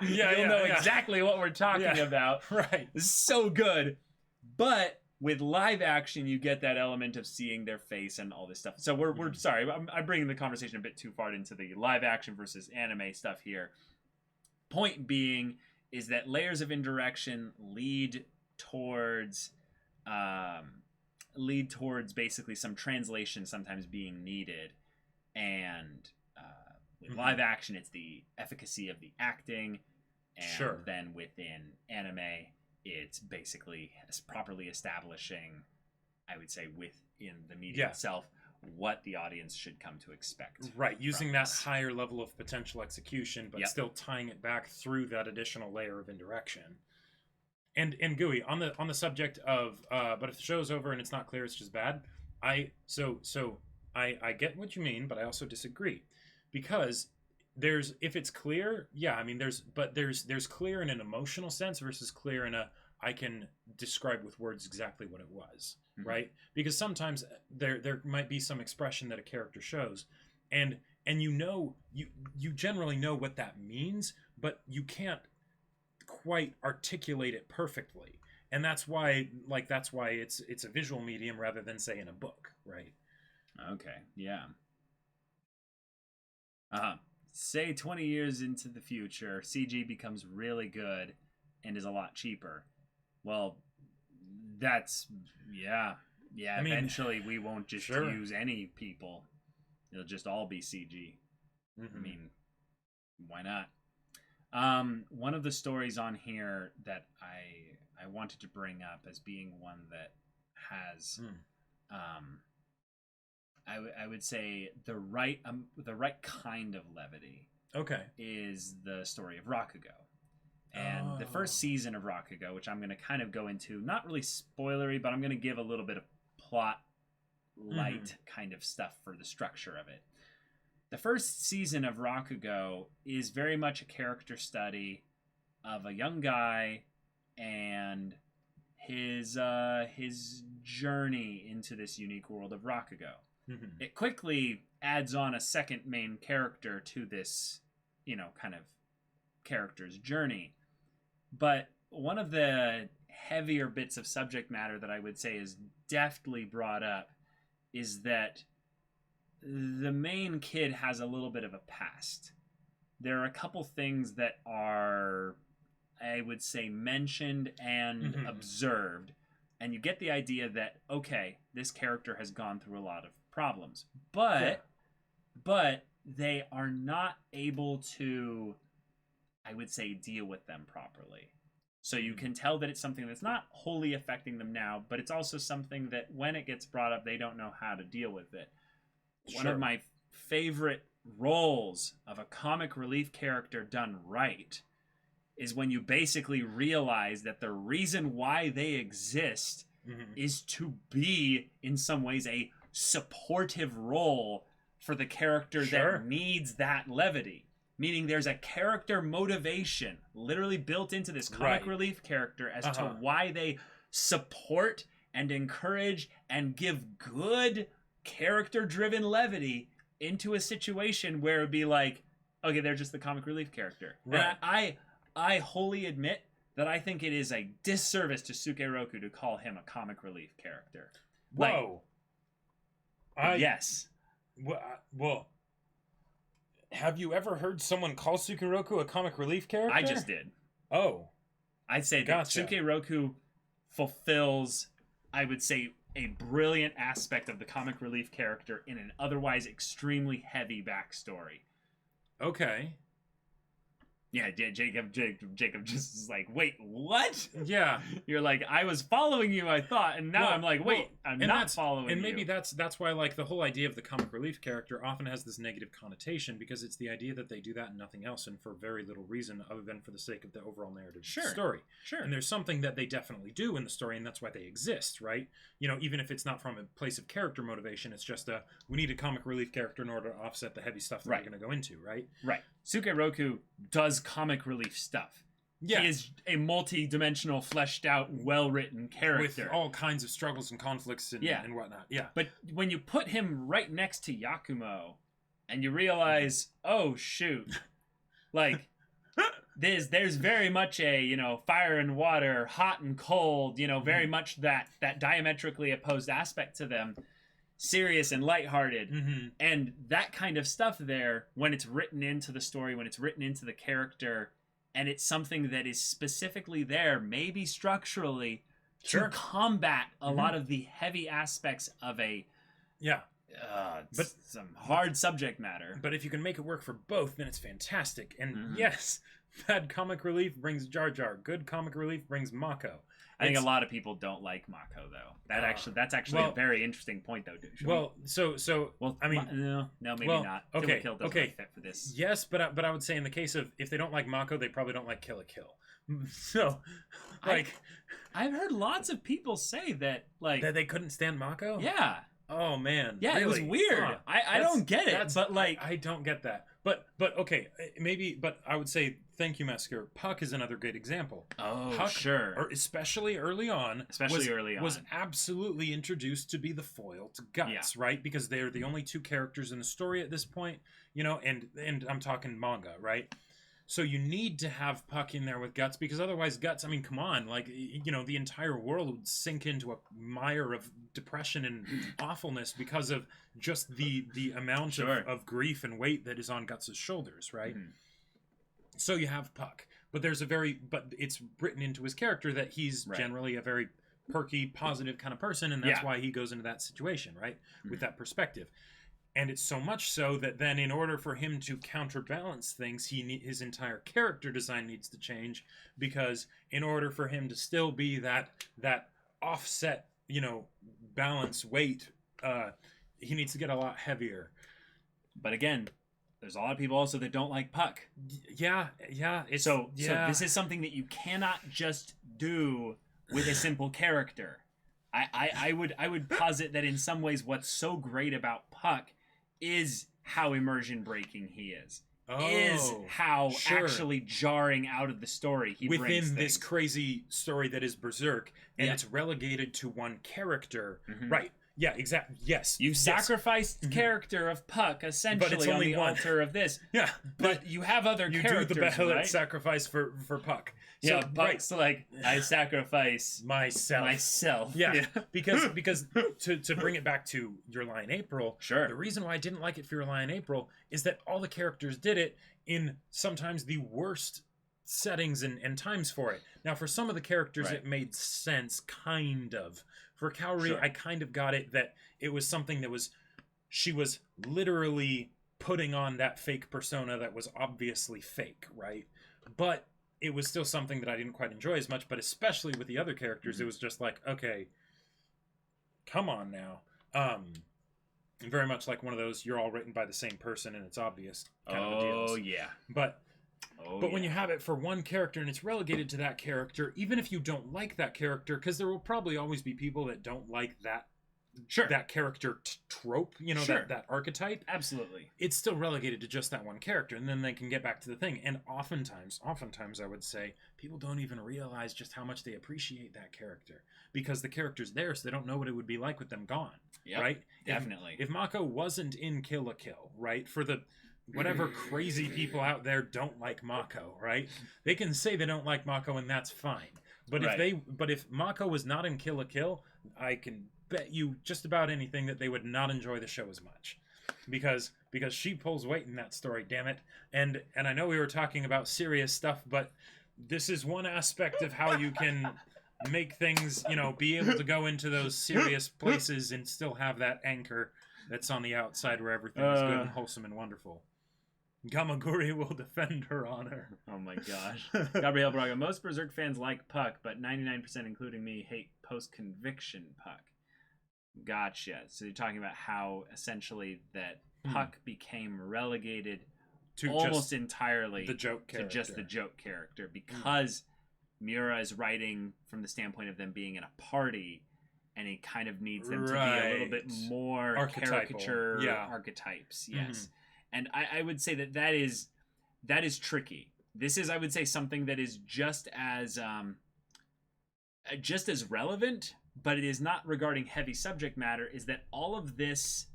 Speaker 1: you'll know exactly what we're talking about.
Speaker 2: Right.
Speaker 1: It's so good. But with live action, you get that element of seeing their face and all this stuff. So we're sorry, I'm bringing the conversation a bit too far into the live action versus anime stuff here. Point being is that layers of indirection lead towards basically some translation sometimes being needed. And with live action, it's the efficacy of the acting, and then within anime, it's basically properly establishing, I would say, within the media itself, what the audience should come to expect.
Speaker 2: Right, using that higher level of potential execution, but still tying it back through that additional layer of indirection. And Gooey, on the subject of, but if the show's over and it's not clear, it's just bad. I get what you mean, but I also disagree, because if it's clear, there's clear in an emotional sense versus clear in I can describe with words exactly what it was, right? Because sometimes there might be some expression that a character shows, and you generally know what that means, but you can't quite articulate it perfectly, and that's why it's a visual medium rather than, say, in a book, right?
Speaker 1: Okay, yeah. Say 20 years into the future, CG becomes really good and is a lot cheaper. Well, that's, yeah. I mean, eventually we won't just use any people. It'll just all be CG. I mean, why not? One of the stories on here that I wanted to bring up as being one that has... I would say the right kind of levity.
Speaker 2: Okay.
Speaker 1: Is the story of Rakugo, and the first season of Rakugo, which I'm going to kind of go into, not really spoilery, but I'm going to give a little bit of plot light kind of stuff for the structure of it. The first season of Rakugo is very much a character study of a young guy and his journey into this unique world of Rakugo. It quickly adds on a second main character to this, kind of character's journey. But one of the heavier bits of subject matter that I would say is deftly brought up is that the main kid has a little bit of a past. There are a couple things that are, I would say, mentioned and observed, and you get the idea that, okay, this character has gone through a lot of problems, but they are not able to, I would say, deal with them properly. So you can tell that it's something that's not wholly affecting them now, but it's also something that when it gets brought up, they don't know how to deal with it. One of my favorite roles of a comic relief character done right is when you basically realize that the reason why they exist is to be, in some ways, a supportive role for the character that needs that levity. Meaning there's a character motivation literally built into this comic relief character as to why they support and encourage and give good character-driven levity into a situation where it'd be like, okay, they're just the comic relief character. Right. And I wholly admit that I think it is a disservice to Sukeroku to call him a comic relief character.
Speaker 2: Whoa.
Speaker 1: Yes.
Speaker 2: Well, have you ever heard someone call Sukeroku a comic relief character?
Speaker 1: I just did.
Speaker 2: Oh.
Speaker 1: I'd say that Sukeroku fulfills, I would say, a brilliant aspect of the comic relief character in an otherwise extremely heavy backstory.
Speaker 2: Okay.
Speaker 1: Yeah, Jacob just is like, wait, what?
Speaker 2: Yeah.
Speaker 1: You're like, I was following you, I thought, and now I'm like, wait, I'm not following you.
Speaker 2: And maybe that's why, like, the whole idea of the comic relief character often has this negative connotation, because it's the idea that they do that and nothing else, and for very little reason other than for the sake of the overall narrative of the story.
Speaker 1: Sure.
Speaker 2: And there's something that they definitely do in the story, and that's why they exist, right? You know, even if it's not from a place of character motivation, it's just we need a comic relief character in order to offset the heavy stuff that we're going to go into, right?
Speaker 1: Right. Sukeroku does comic relief stuff. Yeah. He is a multi-dimensional, fleshed out, well-written character.
Speaker 2: With all kinds of struggles and conflicts and whatnot. Yeah.
Speaker 1: But when you put him right next to Yakumo, and you realize, oh, shoot, like, there's very much a, you know, fire and water, hot and cold, you know, very much that diametrically opposed aspect to them. Serious and lighthearted, and that kind of stuff there, when it's written into the story, when it's written into the character, and it's something that is specifically there, maybe structurally, to combat a lot of the heavy aspects of but some hard subject matter.
Speaker 2: But if you can make it work for both, then it's fantastic. And yes, bad comic relief brings Jar Jar. Good comic relief brings Mako.
Speaker 1: I think a lot of people don't like Mako, though. That's actually a very interesting point, though.
Speaker 2: I mean,
Speaker 1: no, maybe not.
Speaker 2: Okay,
Speaker 1: Kill la Kill doesn't fit for this.
Speaker 2: Yes, but I would say in the case of if they don't like Mako, they probably don't like Kill la Kill. So, like,
Speaker 1: I've heard lots of people say that, like,
Speaker 2: that they couldn't stand Mako.
Speaker 1: Yeah.
Speaker 2: Oh man.
Speaker 1: Yeah,
Speaker 2: really?
Speaker 1: It was weird. I don't get it. But like,
Speaker 2: I don't get that. But okay, maybe. But I would say, thank you, Mesker. Puck is another great example.
Speaker 1: Oh,
Speaker 2: Puck,
Speaker 1: sure.
Speaker 2: Or especially early on, was absolutely introduced to be the foil to Guts, right? Because they're the only two characters in the story at this point, you know. And I'm talking manga, right? So you need to have Puck in there with Guts, because otherwise Guts, I mean, come on, like, you know, the entire world would sink into a mire of depression and awfulness because of just the amount of grief and weight that is on Guts' shoulders, right? So you have Puck, but it's written into his character that he's generally a very perky, positive kind of person, and that's why he goes into that situation, right? With that perspective. And it's so much so that then, in order for him to counterbalance things, his entire character design needs to change, because in order for him to still be that offset, you know, balance weight, he needs to get a lot heavier.
Speaker 1: But again, there's a lot of people also that don't like Puck.
Speaker 2: Yeah.
Speaker 1: So this is something that you cannot just do with a simple character. I would posit that in some ways, what's so great about Puck is how immersion breaking he is. Is how actually jarring out of the story he brings
Speaker 2: within this crazy story that is Berserk, and it's relegated to one character, right? Yeah, exactly. Yes,
Speaker 1: you sacrificed character of Puck essentially, but it's only on the altar of this.
Speaker 2: Yeah,
Speaker 1: but you have other characters.
Speaker 2: You do the Behelit sacrifice for Puck.
Speaker 1: So, Puck's like, I sacrifice myself.
Speaker 2: Yeah, because to bring it back to Your Lie in April, the reason why I didn't like it for Your Lie in April is that all the characters did it in sometimes the worst settings and times for it. Now, for some of the characters,
Speaker 1: Right.
Speaker 2: it made sense, kind of. For Kaori,
Speaker 1: Sure.
Speaker 2: I kind of got it that it was something that was, she was literally putting on that fake persona that was obviously fake, right? But it was still something that I didn't quite enjoy as much, but especially with the other characters, it was just like, okay, come on now. Very much like one of those, you're all written by the same person and it's obvious kind of deals.
Speaker 1: Yeah.
Speaker 2: But
Speaker 1: But
Speaker 2: when you have it for one character and it's relegated to that character, even if you don't like that character, because there will probably always be people that don't like that that character trope, you know, that archetype.
Speaker 1: Absolutely.
Speaker 2: It's still relegated to just that one character, and then they can get back to the thing. And oftentimes I would say, people don't even realize just how much they appreciate that character because the character's there, so they don't know what it would be like with them gone.
Speaker 1: Yep,
Speaker 2: right?
Speaker 1: Definitely.
Speaker 2: If Mako wasn't in Kill la Kill, right? For the whatever crazy people out there don't like Mako, right? They can say they don't like Mako, and that's fine. But if Mako was not in Kill la Kill, I can bet you just about anything that they would not enjoy the show as much, because she pulls weight in that story, damn it. And I know we were talking about serious stuff, but this is one aspect of how you can make things, you know, be able to go into those serious places and still have that anchor that's on the outside where everything is good and wholesome and wonderful. Gamaguri will defend her honor.
Speaker 1: Oh my gosh. Gabriel Braga. Most Berserk fans like Puck, but 99%, including me, hate post-conviction Puck. Gotcha. So you're talking about how essentially that Puck became relegated to almost entirely
Speaker 2: the joke character.
Speaker 1: To just the joke character because Miura is writing from the standpoint of them being in a party, and he kind of needs them to be a little bit more caricature archetypes. Yes. And I would say that is tricky. This is, I would say, something that is just as relevant, but it is not regarding heavy subject matter. Is that all of this,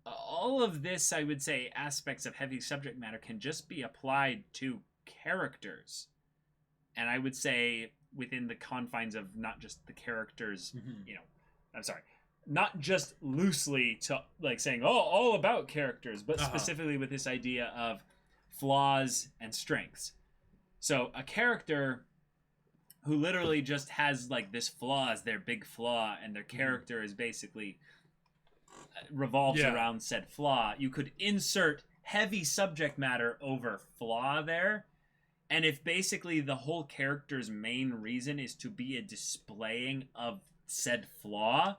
Speaker 1: I would say, aspects of heavy subject matter can just be applied to characters, and I would say within the confines of not just the characters. You know, I'm sorry. Not just loosely to like saying, all about characters, but specifically with this idea of flaws and strengths. So a character who literally just has like this flaw as their big flaw, and their character is basically revolves around said flaw. You could insert heavy subject matter over flaw there. And if basically the whole character's main reason is to be a displaying of said flaw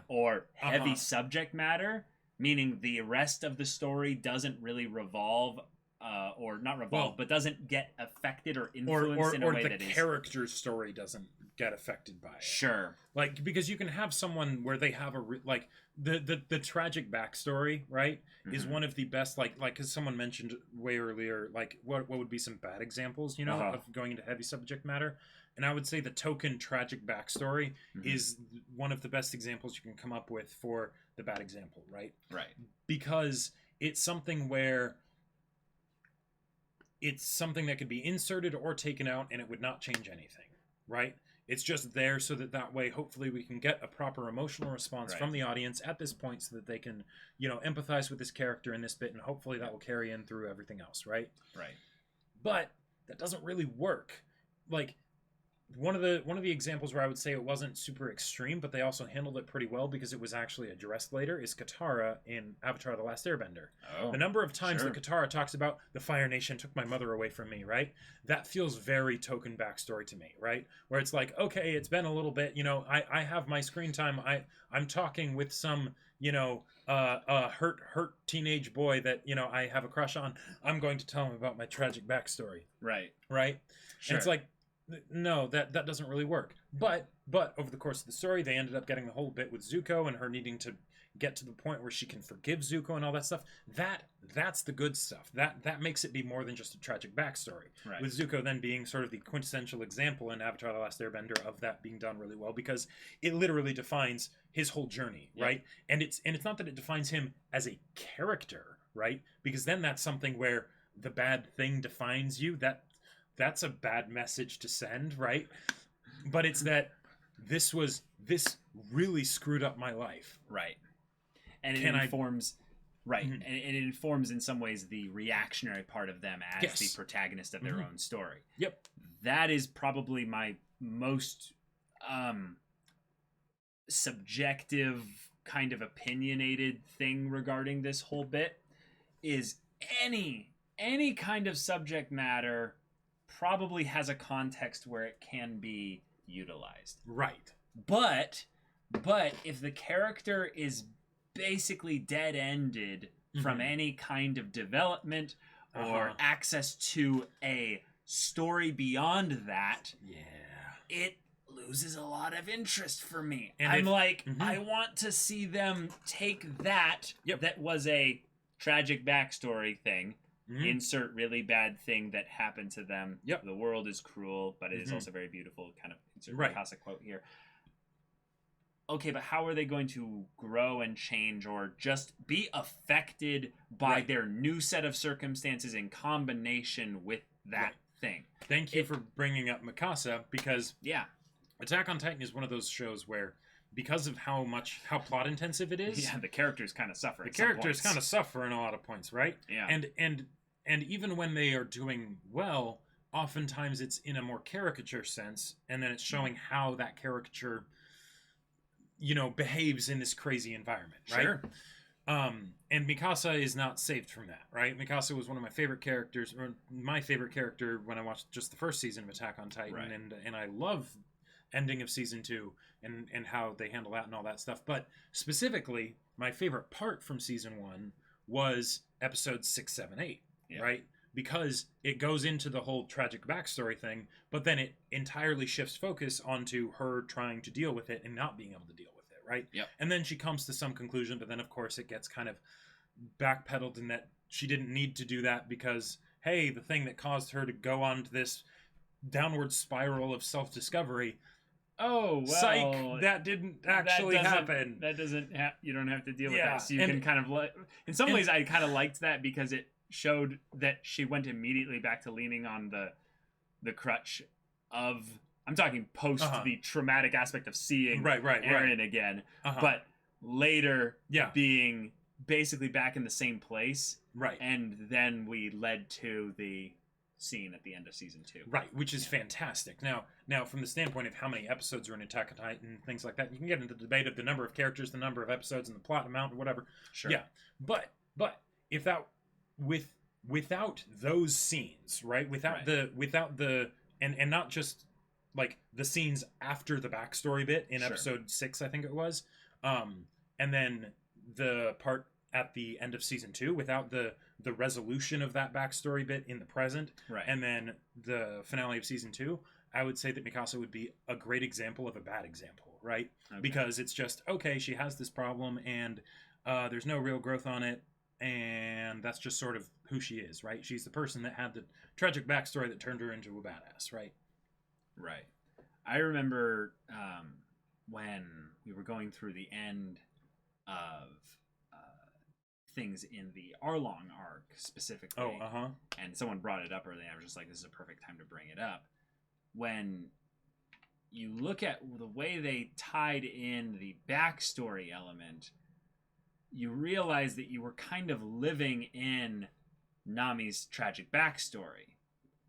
Speaker 1: or heavy subject matter, meaning the rest of the story doesn't really revolve but doesn't get affected or influenced in a way that is...
Speaker 2: Or the character's story doesn't get affected by it.
Speaker 1: Sure.
Speaker 2: Like, because you can have someone where they have the tragic backstory, right, is one of the best, like, because someone mentioned way earlier, like, what would be some bad examples, you know, of going into heavy subject matter. And I would say the token tragic backstory is one of the best examples you can come up with for the bad example, right?
Speaker 1: Right.
Speaker 2: Because it's something where it's something that could be inserted or taken out and it would not change anything, right? It's just there so that way, hopefully, we can get a proper emotional response from the audience at this point so that they can, you know, empathize with this character in this bit, and hopefully that will carry in through everything else, right?
Speaker 1: Right.
Speaker 2: But that doesn't really work. Like, one of the examples where I would say it wasn't super extreme, but they also handled it pretty well because it was actually addressed later, is Katara in Avatar: The Last Airbender. The number of times that Katara talks about the Fire Nation took my mother away from me, right? That feels very token backstory to me, right? Where it's like, okay, it's been a little bit, you know, I have my screen time, I'm talking with some, you know, hurt teenage boy that, you know, I have a crush on. I'm going to tell him about my tragic backstory.
Speaker 1: Right.
Speaker 2: And it's like, no, that doesn't really work. But over the course of the story, they ended up getting the whole bit with Zuko and her needing to get to the point where she can forgive Zuko and all that stuff. That's the good stuff. That makes it be more than just a tragic backstory.
Speaker 1: Right.
Speaker 2: With Zuko then being sort of the quintessential example in Avatar: The Last Airbender of that being done really well, because it literally defines his whole journey, right? And it's not that it defines him as a character, right? Because then that's something where the bad thing defines you. That's a bad message to send, right? But it's that this really screwed up my life.
Speaker 1: Right. And it informs Right, and it informs in some ways the reactionary part of them as the protagonist of their own story.
Speaker 2: Yep.
Speaker 1: That is probably my most subjective, kind of opinionated thing regarding this whole bit, is any kind of subject matter probably has a context where it can be utilized.
Speaker 2: Right.
Speaker 1: But if the character is basically dead-ended from any kind of development or access to a story beyond that, it loses a lot of interest for me. And I'm like, I want to see them take that that was a tragic backstory thing, insert really bad thing that happened to them. The world is cruel, but it is also very beautiful. Kind of insert Picasso quote here. Okay, but how are they going to grow and change or just be affected by their new set of circumstances in combination with that thing?
Speaker 2: Thank you for bringing up Mikasa, because Attack on Titan is one of those shows where, because of how plot intensive it is,
Speaker 1: the characters kind of suffer.
Speaker 2: The characters kind of suffer in a lot of points, right?
Speaker 1: Yeah.
Speaker 2: And even when they are doing well, oftentimes it's in a more caricature sense, and then it's showing how that caricature, behaves in this crazy environment, right?
Speaker 1: Sure.
Speaker 2: And Mikasa is not saved from that, right? Mikasa was one of my favorite characters, or my favorite character when I watched just the first season of Attack on Titan, and I love ending of season 2 and how they handle that and all that stuff. But specifically, my favorite part from season 1 was episodes 6, 7, 8, right? Because it goes into the whole tragic backstory thing, but then it entirely shifts focus onto her trying to deal with it and not being able to deal with it, right?
Speaker 1: Yep.
Speaker 2: And then she comes to some conclusion, but then of course it gets kind of backpedaled in that she didn't need to do that because, hey, the thing that caused her to go on to this downward spiral of self-discovery, psych, that didn't actually happen.
Speaker 1: That doesn't you don't have to deal with that. So you can kind of in some ways I kind of liked that because it showed that she went immediately back to leaning on the crutch of, I'm talking post the traumatic aspect of seeing Eren again, but later being basically back in the same place, and then we led to the scene at the end of season 2,
Speaker 2: which is fantastic. Now from the standpoint of how many episodes are in Attack on Titan and things like that, you can get into the debate of the number of characters, the number of episodes, and the plot amount or whatever. But if that without those scenes, right, without the and not just like the scenes after the backstory bit in episode 6, I think it was, and then the part at the end of season 2, without the resolution of that backstory bit in the present, and then the finale of season 2, I would say that Mikasa would be a great example of a bad example, right? Because it's just, okay, she has this problem and there's no real growth on it, and that's just sort of who she is, right? She's the person that had the tragic backstory that turned her into a badass, right?
Speaker 1: Right. I remember when we were going through the end of things in the Arlong arc specifically. And someone brought it up earlier. I was just like, this is a perfect time to bring it up. When you look at the way they tied in the backstory element, you realize that you were kind of living in Nami's tragic backstory.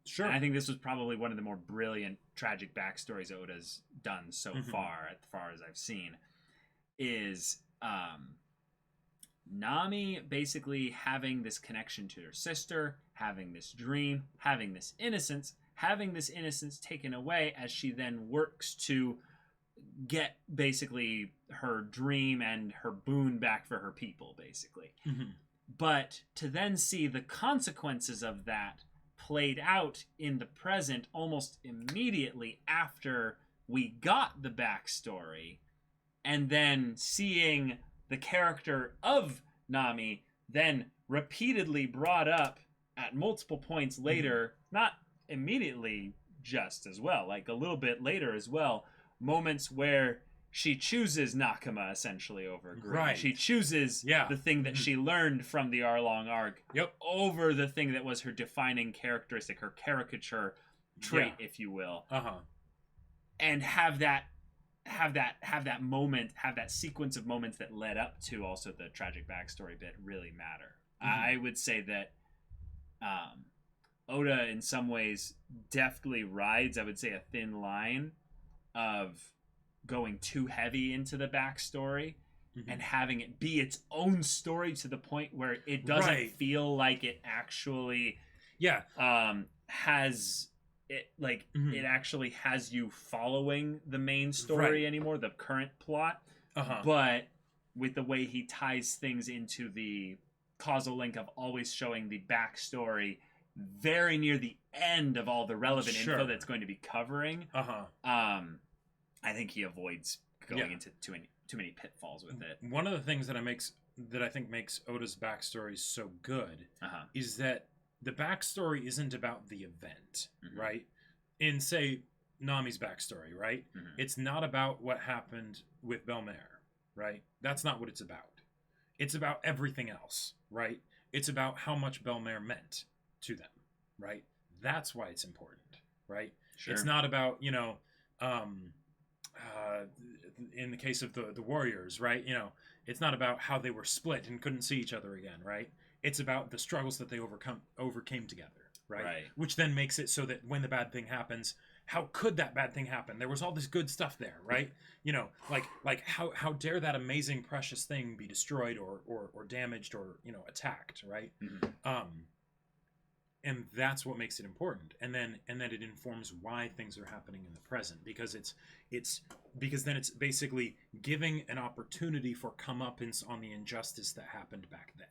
Speaker 2: Sure.
Speaker 1: And I think this was probably one of the more brilliant tragic backstories Oda's done so far, as far as I've seen, is Nami basically having this connection to her sister, having this dream, having this innocence taken away as she then works to get basically her dream and her boon back for her people, basically. But to then see the consequences of that played out in the present almost immediately after we got the backstory, and then seeing the character of Nami then repeatedly brought up at multiple points later, not immediately just as well, like a little bit later as well, moments where she chooses Nakama essentially over Green. She chooses the thing that she learned from the Arlong arc over the thing that was her defining characteristic, her caricature trait, if you will. And have that have that moment, have that sequence of moments that led up to also the tragic backstory bit really matter. I would say that Oda in some ways deftly rides, I would say, a thin line of going too heavy into the backstory and having it be its own story to the point where it doesn't feel like it actually has it, like it actually has you following the main story anymore, the current plot. But with the way he ties things into the causal link of always showing the backstory very near the end of all the relevant info that's going to be covering, I think he avoids going into too many pitfalls with it.
Speaker 2: One of the things that I think makes Oda's backstory so good is that the backstory isn't about the event, right? In, say, Nami's backstory, right? It's not about what happened with Belmer, right? That's not what it's about. It's about everything else, right? It's about how much Belmer meant to them, right? That's why it's important, right? Sure. It's not about, you know, in the case of the Warriors, right? You know, it's not about how they were split and couldn't see each other again, right? It's about the struggles that they overcame together, right? Which then makes it so that when the bad thing happens, how could that bad thing happen? There was all this good stuff there, right? You know, like how dare that amazing precious thing be destroyed or damaged or, you know, attacked, right? And that's what makes it important. And then it informs why things are happening in the present, because because then it's basically giving an opportunity for comeuppance on the injustice that happened back then,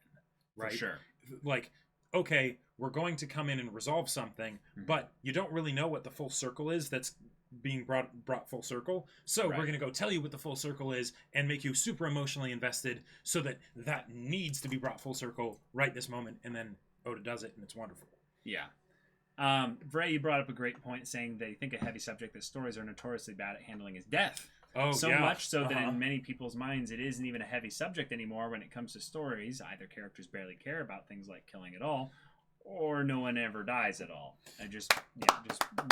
Speaker 2: right? For sure. Like, okay, we're going to come in and resolve something, but you don't really know what the full circle is that's being brought full circle. So we're going to go tell you what the full circle is and make you super emotionally invested so that needs to be brought full circle right this moment. And then Oda does it, and it's wonderful.
Speaker 1: Yeah. Vray, you brought up a great point saying they think a heavy subject that stories are notoriously bad at handling is death. So much so that in many people's minds it isn't even a heavy subject anymore when it comes to stories. Either characters barely care about things like killing at all, or no one ever dies at all. Just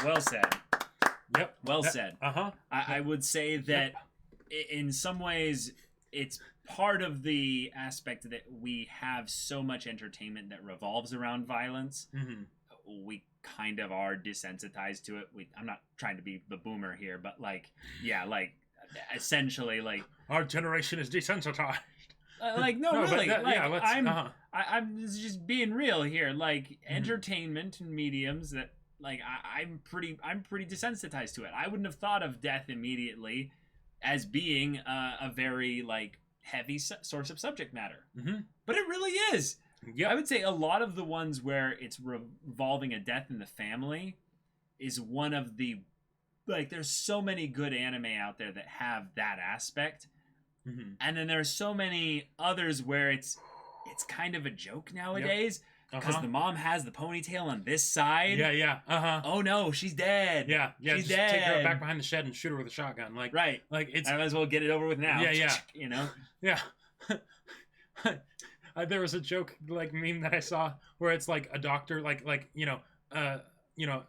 Speaker 1: well said.
Speaker 2: Yep.
Speaker 1: Well said. I would say that in some ways it's part of the aspect that we have so much entertainment that revolves around violence. We kind of are desensitized to it. I'm not trying to be the boomer here, but essentially, like,
Speaker 2: our generation is desensitized.
Speaker 1: Really. I'm just being real here. Like, entertainment and mediums that, like, I'm pretty desensitized to it. I wouldn't have thought of death immediately as being a very, like, heavy source of subject matter, but it really is. I would say a lot of the ones where it's revolving a death in the family is one of the, like, there's so many good anime out there that have that aspect, and then there's so many others where it's kind of a joke nowadays because the mom has the ponytail on this side. Oh no, she's dead. She's dead.
Speaker 2: Take her back behind the shed and shoot her with a shotgun. Like, like, it's,
Speaker 1: I might as well get it over with now. You know.
Speaker 2: There was a joke, like, meme that I saw where it's like a doctor, like a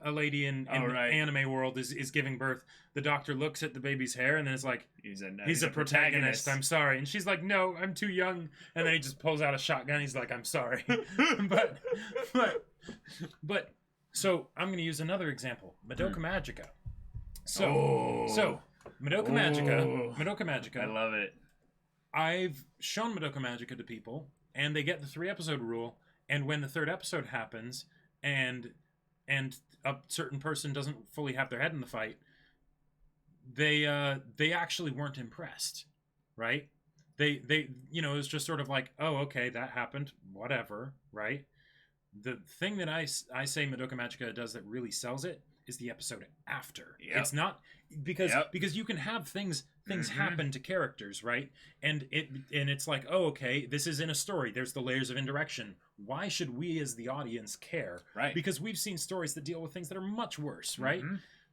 Speaker 2: lady in the anime world is giving birth. The doctor looks at the baby's hair and then it's like, he's a protagonist. I'm sorry. And she's like, no, I'm too young. And then he just pulls out a shotgun. He's like, I'm sorry. but so I'm going to use another example, Madoka Magica. So Madoka Magica.
Speaker 1: I love it.
Speaker 2: I've shown Madoka Magica to people, and they get the 3-episode rule, and when the 3rd episode happens, and a certain person doesn't fully have their head in the fight, they actually weren't impressed, right? They it was just sort of like, oh, okay, that happened, whatever, right? The thing that I say Madoka Magica does that really sells it is the episode after. It's not because you can have things happen to characters, right? And it's like, oh, okay, this is in a story. There's the layers of indirection. Why should we as the audience care? Right. Because we've seen stories that deal with things that are much worse, right?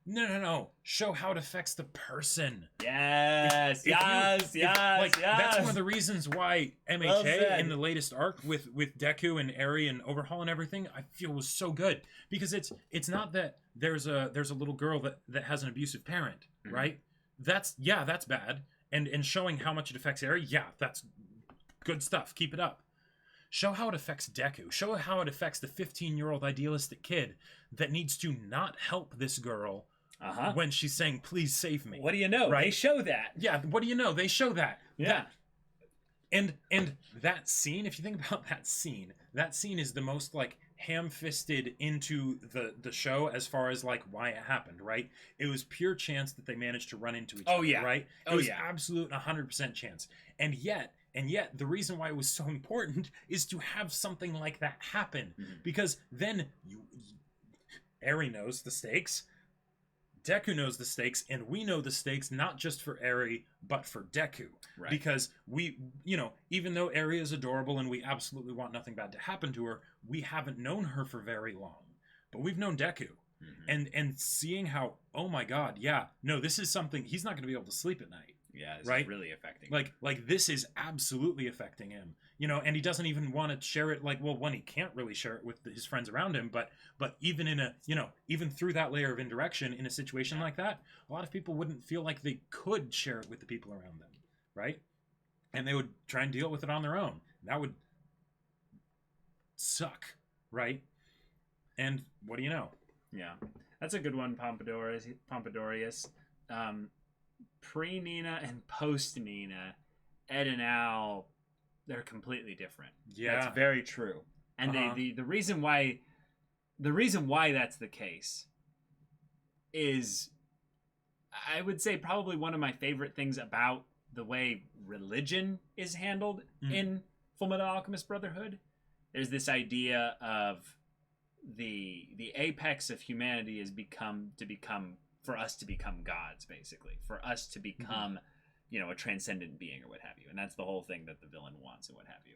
Speaker 2: No. Show how it affects the person.
Speaker 1: Yes.
Speaker 2: That's one of the reasons why MHA in the latest arc with Deku and Eri and Overhaul and everything, I feel was so good. Because it's not that there's a little girl that has an abusive parent, right? that's bad. And showing how much it affects Eri, that's good stuff. Keep it up. Show how it affects Deku. Show how it affects the 15-year-old idealistic kid that needs to not help this girl when she's saying, please save me.
Speaker 1: What do you know? Right? They show that.
Speaker 2: Yeah, what do you know? They show that.
Speaker 1: Yeah.
Speaker 2: And that scene, if you think about that scene is the most like ham-fisted into the show as far as like why it happened, right? It was pure chance that they managed to run into each other, right? It was absolute 100% chance. And yet the reason why it was so important is to have something like that happen, because then Eri knows the stakes, Deku knows the stakes, and we know the stakes not just for Eri but for Deku, right? Because we, even though Eri is adorable and we absolutely want nothing bad to happen to her, we haven't known her for very long, but we've known Deku, and seeing how, oh my god, this is something he's not going to be able to sleep at night.
Speaker 1: Yeah, it's
Speaker 2: right?
Speaker 1: really affecting.
Speaker 2: Like this is absolutely affecting him, and he doesn't even want to share it. Like, well, one, he can't really share it with his friends around him, but even in a, even through that layer of indirection in a situation like that, a lot of people wouldn't feel like they could share it with the people around them, right? And they would try and deal with it on their own. That would suck, right? And what do you know?
Speaker 1: Yeah, that's a good one, Pompadourius. Pre-Nina and post-Nina, Ed and Al, they're completely different.
Speaker 2: Yeah,
Speaker 1: that's very true. And the reason why that's the case is, I would say, probably one of my favorite things about the way religion is handled in Fullmetal Alchemist Brotherhood. There's this idea of the apex of humanity is for us to become gods, basically, for us to become, a transcendent being or what have you. And that's the whole thing that the villain wants and what have you.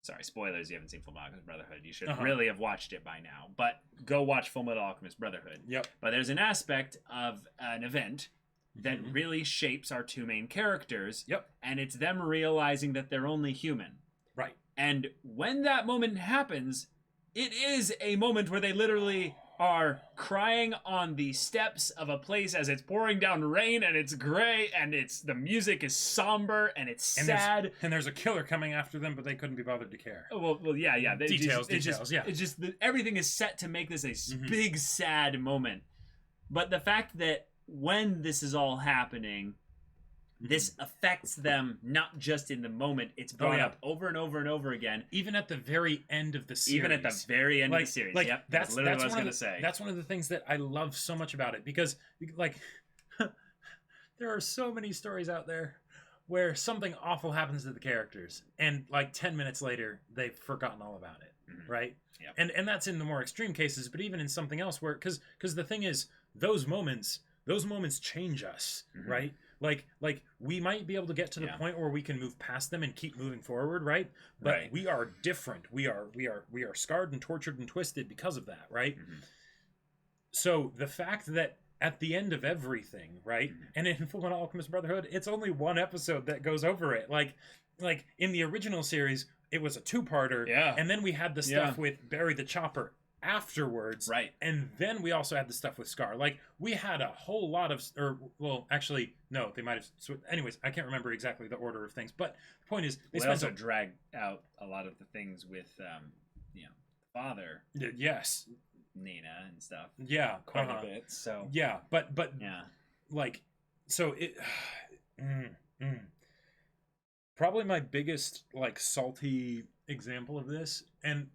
Speaker 1: Sorry, spoilers, you haven't seen Fullmetal Alchemist Brotherhood. You should really have watched it by now. But go watch Fullmetal Alchemist Brotherhood.
Speaker 2: Yep.
Speaker 1: But there's an aspect of an event that really shapes our two main characters.
Speaker 2: Yep.
Speaker 1: And it's them realizing that they're only human.
Speaker 2: Right.
Speaker 1: And when that moment happens, it is a moment where they literally are crying on the steps of a place as it's pouring down rain and it's gray and the music is somber and it's sad.
Speaker 2: And there's a killer coming after them, but they couldn't be bothered to care.
Speaker 1: Well, yeah.
Speaker 2: Details, yeah.
Speaker 1: It's just everything is set to make this a big, sad moment. But the fact that when this is all happening, this affects them not just in the moment. It's brought up over and over and over again.
Speaker 2: Even at the very end of the series.
Speaker 1: Even at the very end of the series. Yep. That's literally what I was going to say.
Speaker 2: That's one of the things that I love so much about it. Because, there are so many stories out there where something awful happens to the characters. And, 10 minutes later, they've forgotten all about it. Right?
Speaker 1: Yep.
Speaker 2: And that's in the more extreme cases. But even in something else where... Because the thing is, those moments change us. Right? Like we might be able to get to the point where we can move past them and keep moving forward, right? But we are different. We are scarred and tortured and twisted because of that, right? So the fact that at the end of everything, right? And in Fullmetal Alchemist Brotherhood, it's only one episode that goes over it. Like in the original series, it was a two-parter, and then we had the stuff with Barry the Chopper afterwards,
Speaker 1: right?
Speaker 2: And then we also had the stuff with Scar. We had a whole lot of, actually no, they might have anyways, I can't remember exactly the order of things, but the point is
Speaker 1: they also dragged out a lot of the things with father,
Speaker 2: yes,
Speaker 1: Nina and stuff,
Speaker 2: quite
Speaker 1: a bit. So
Speaker 2: but so it probably my biggest salty example of this, and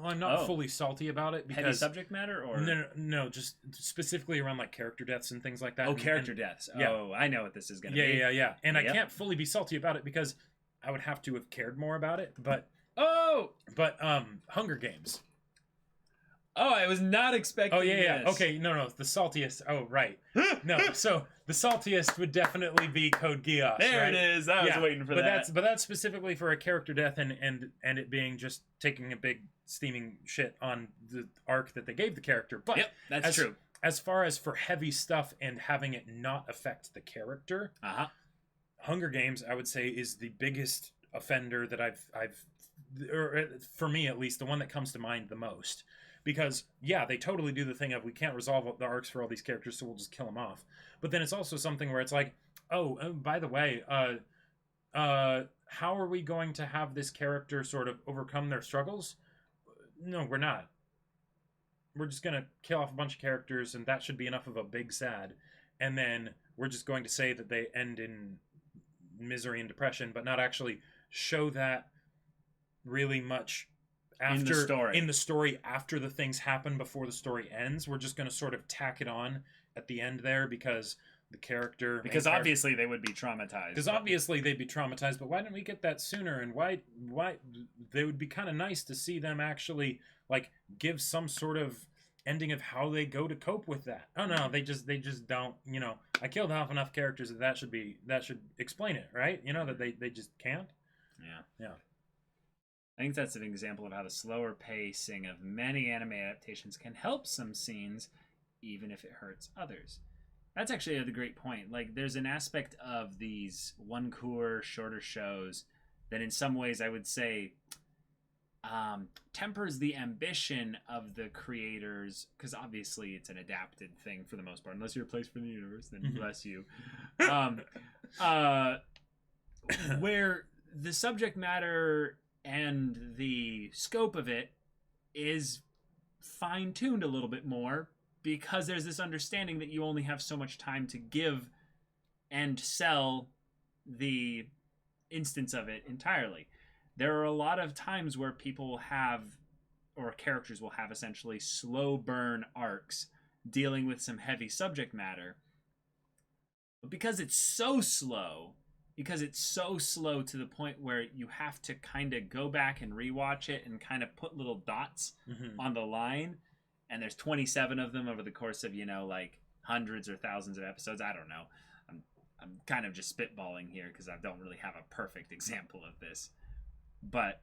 Speaker 2: I'm not fully salty about it because
Speaker 1: heavy subject matter, or
Speaker 2: no, just specifically around character deaths and things like that.
Speaker 1: Character deaths. I know what this is gonna be.
Speaker 2: Yeah. And I can't fully be salty about it because I would have to have cared more about it. But Hunger Games.
Speaker 1: Oh, I was not expecting.
Speaker 2: This. Okay, no, the saltiest. Oh, right. No, so the saltiest would definitely be Code Geass.
Speaker 1: There
Speaker 2: right?
Speaker 1: it is. I was waiting for that.
Speaker 2: But that's specifically for a character death and it being just taking a big steaming shit on the arc that they gave the character. But
Speaker 1: that's true.
Speaker 2: As far as for heavy stuff and having it not affect the character, Hunger Games, I would say, is the biggest offender that I've or for me at least, the one that comes to mind the most. Because, they totally do the thing of we can't resolve the arcs for all these characters, so we'll just kill them off. But then it's also something where it's Oh, by the way, how are we going to have this character sort of overcome their struggles? No, we're not. We're just gonna kill off a bunch of characters, and that should be enough of a big sad. And then we're just going to say that they end in misery and depression, but not actually show that really much after
Speaker 1: in
Speaker 2: the story after the things happen before the story ends. We're just going to sort of tack it on at the end there because the character
Speaker 1: obviously they would be traumatized.
Speaker 2: Because obviously they'd be traumatized, but why didn't we get that sooner? And why they would be kind of nice to see them actually like give some sort of ending of how they go to cope with that. Oh no, they just don't, you know, I killed off enough characters that should explain it, right? You know, that they just can't.
Speaker 1: Yeah. I think that's an example of how the slower pacing of many anime adaptations can help some scenes, even if it hurts others. That's actually a great point. Like, there's an aspect of these one-cour, shorter shows that in some ways I would say tempers the ambition of the creators, because obviously it's an adapted thing for the most part. Unless you're a place for the universe, then bless you. Where the subject matter and the scope of it is fine-tuned a little bit more because there's this understanding that you only have so much time to give and sell the instance of it entirely. There are a lot of times where people have, or characters will have, essentially slow burn arcs dealing with some heavy subject matter. But because it's so slow to the point where you have to kind of go back and rewatch it and kind of put little dots on the line, and there's 27 of them over the course of, you know, like hundreds or thousands of episodes. I don't know. I'm kind of just spitballing here because I don't really have a perfect example of this. But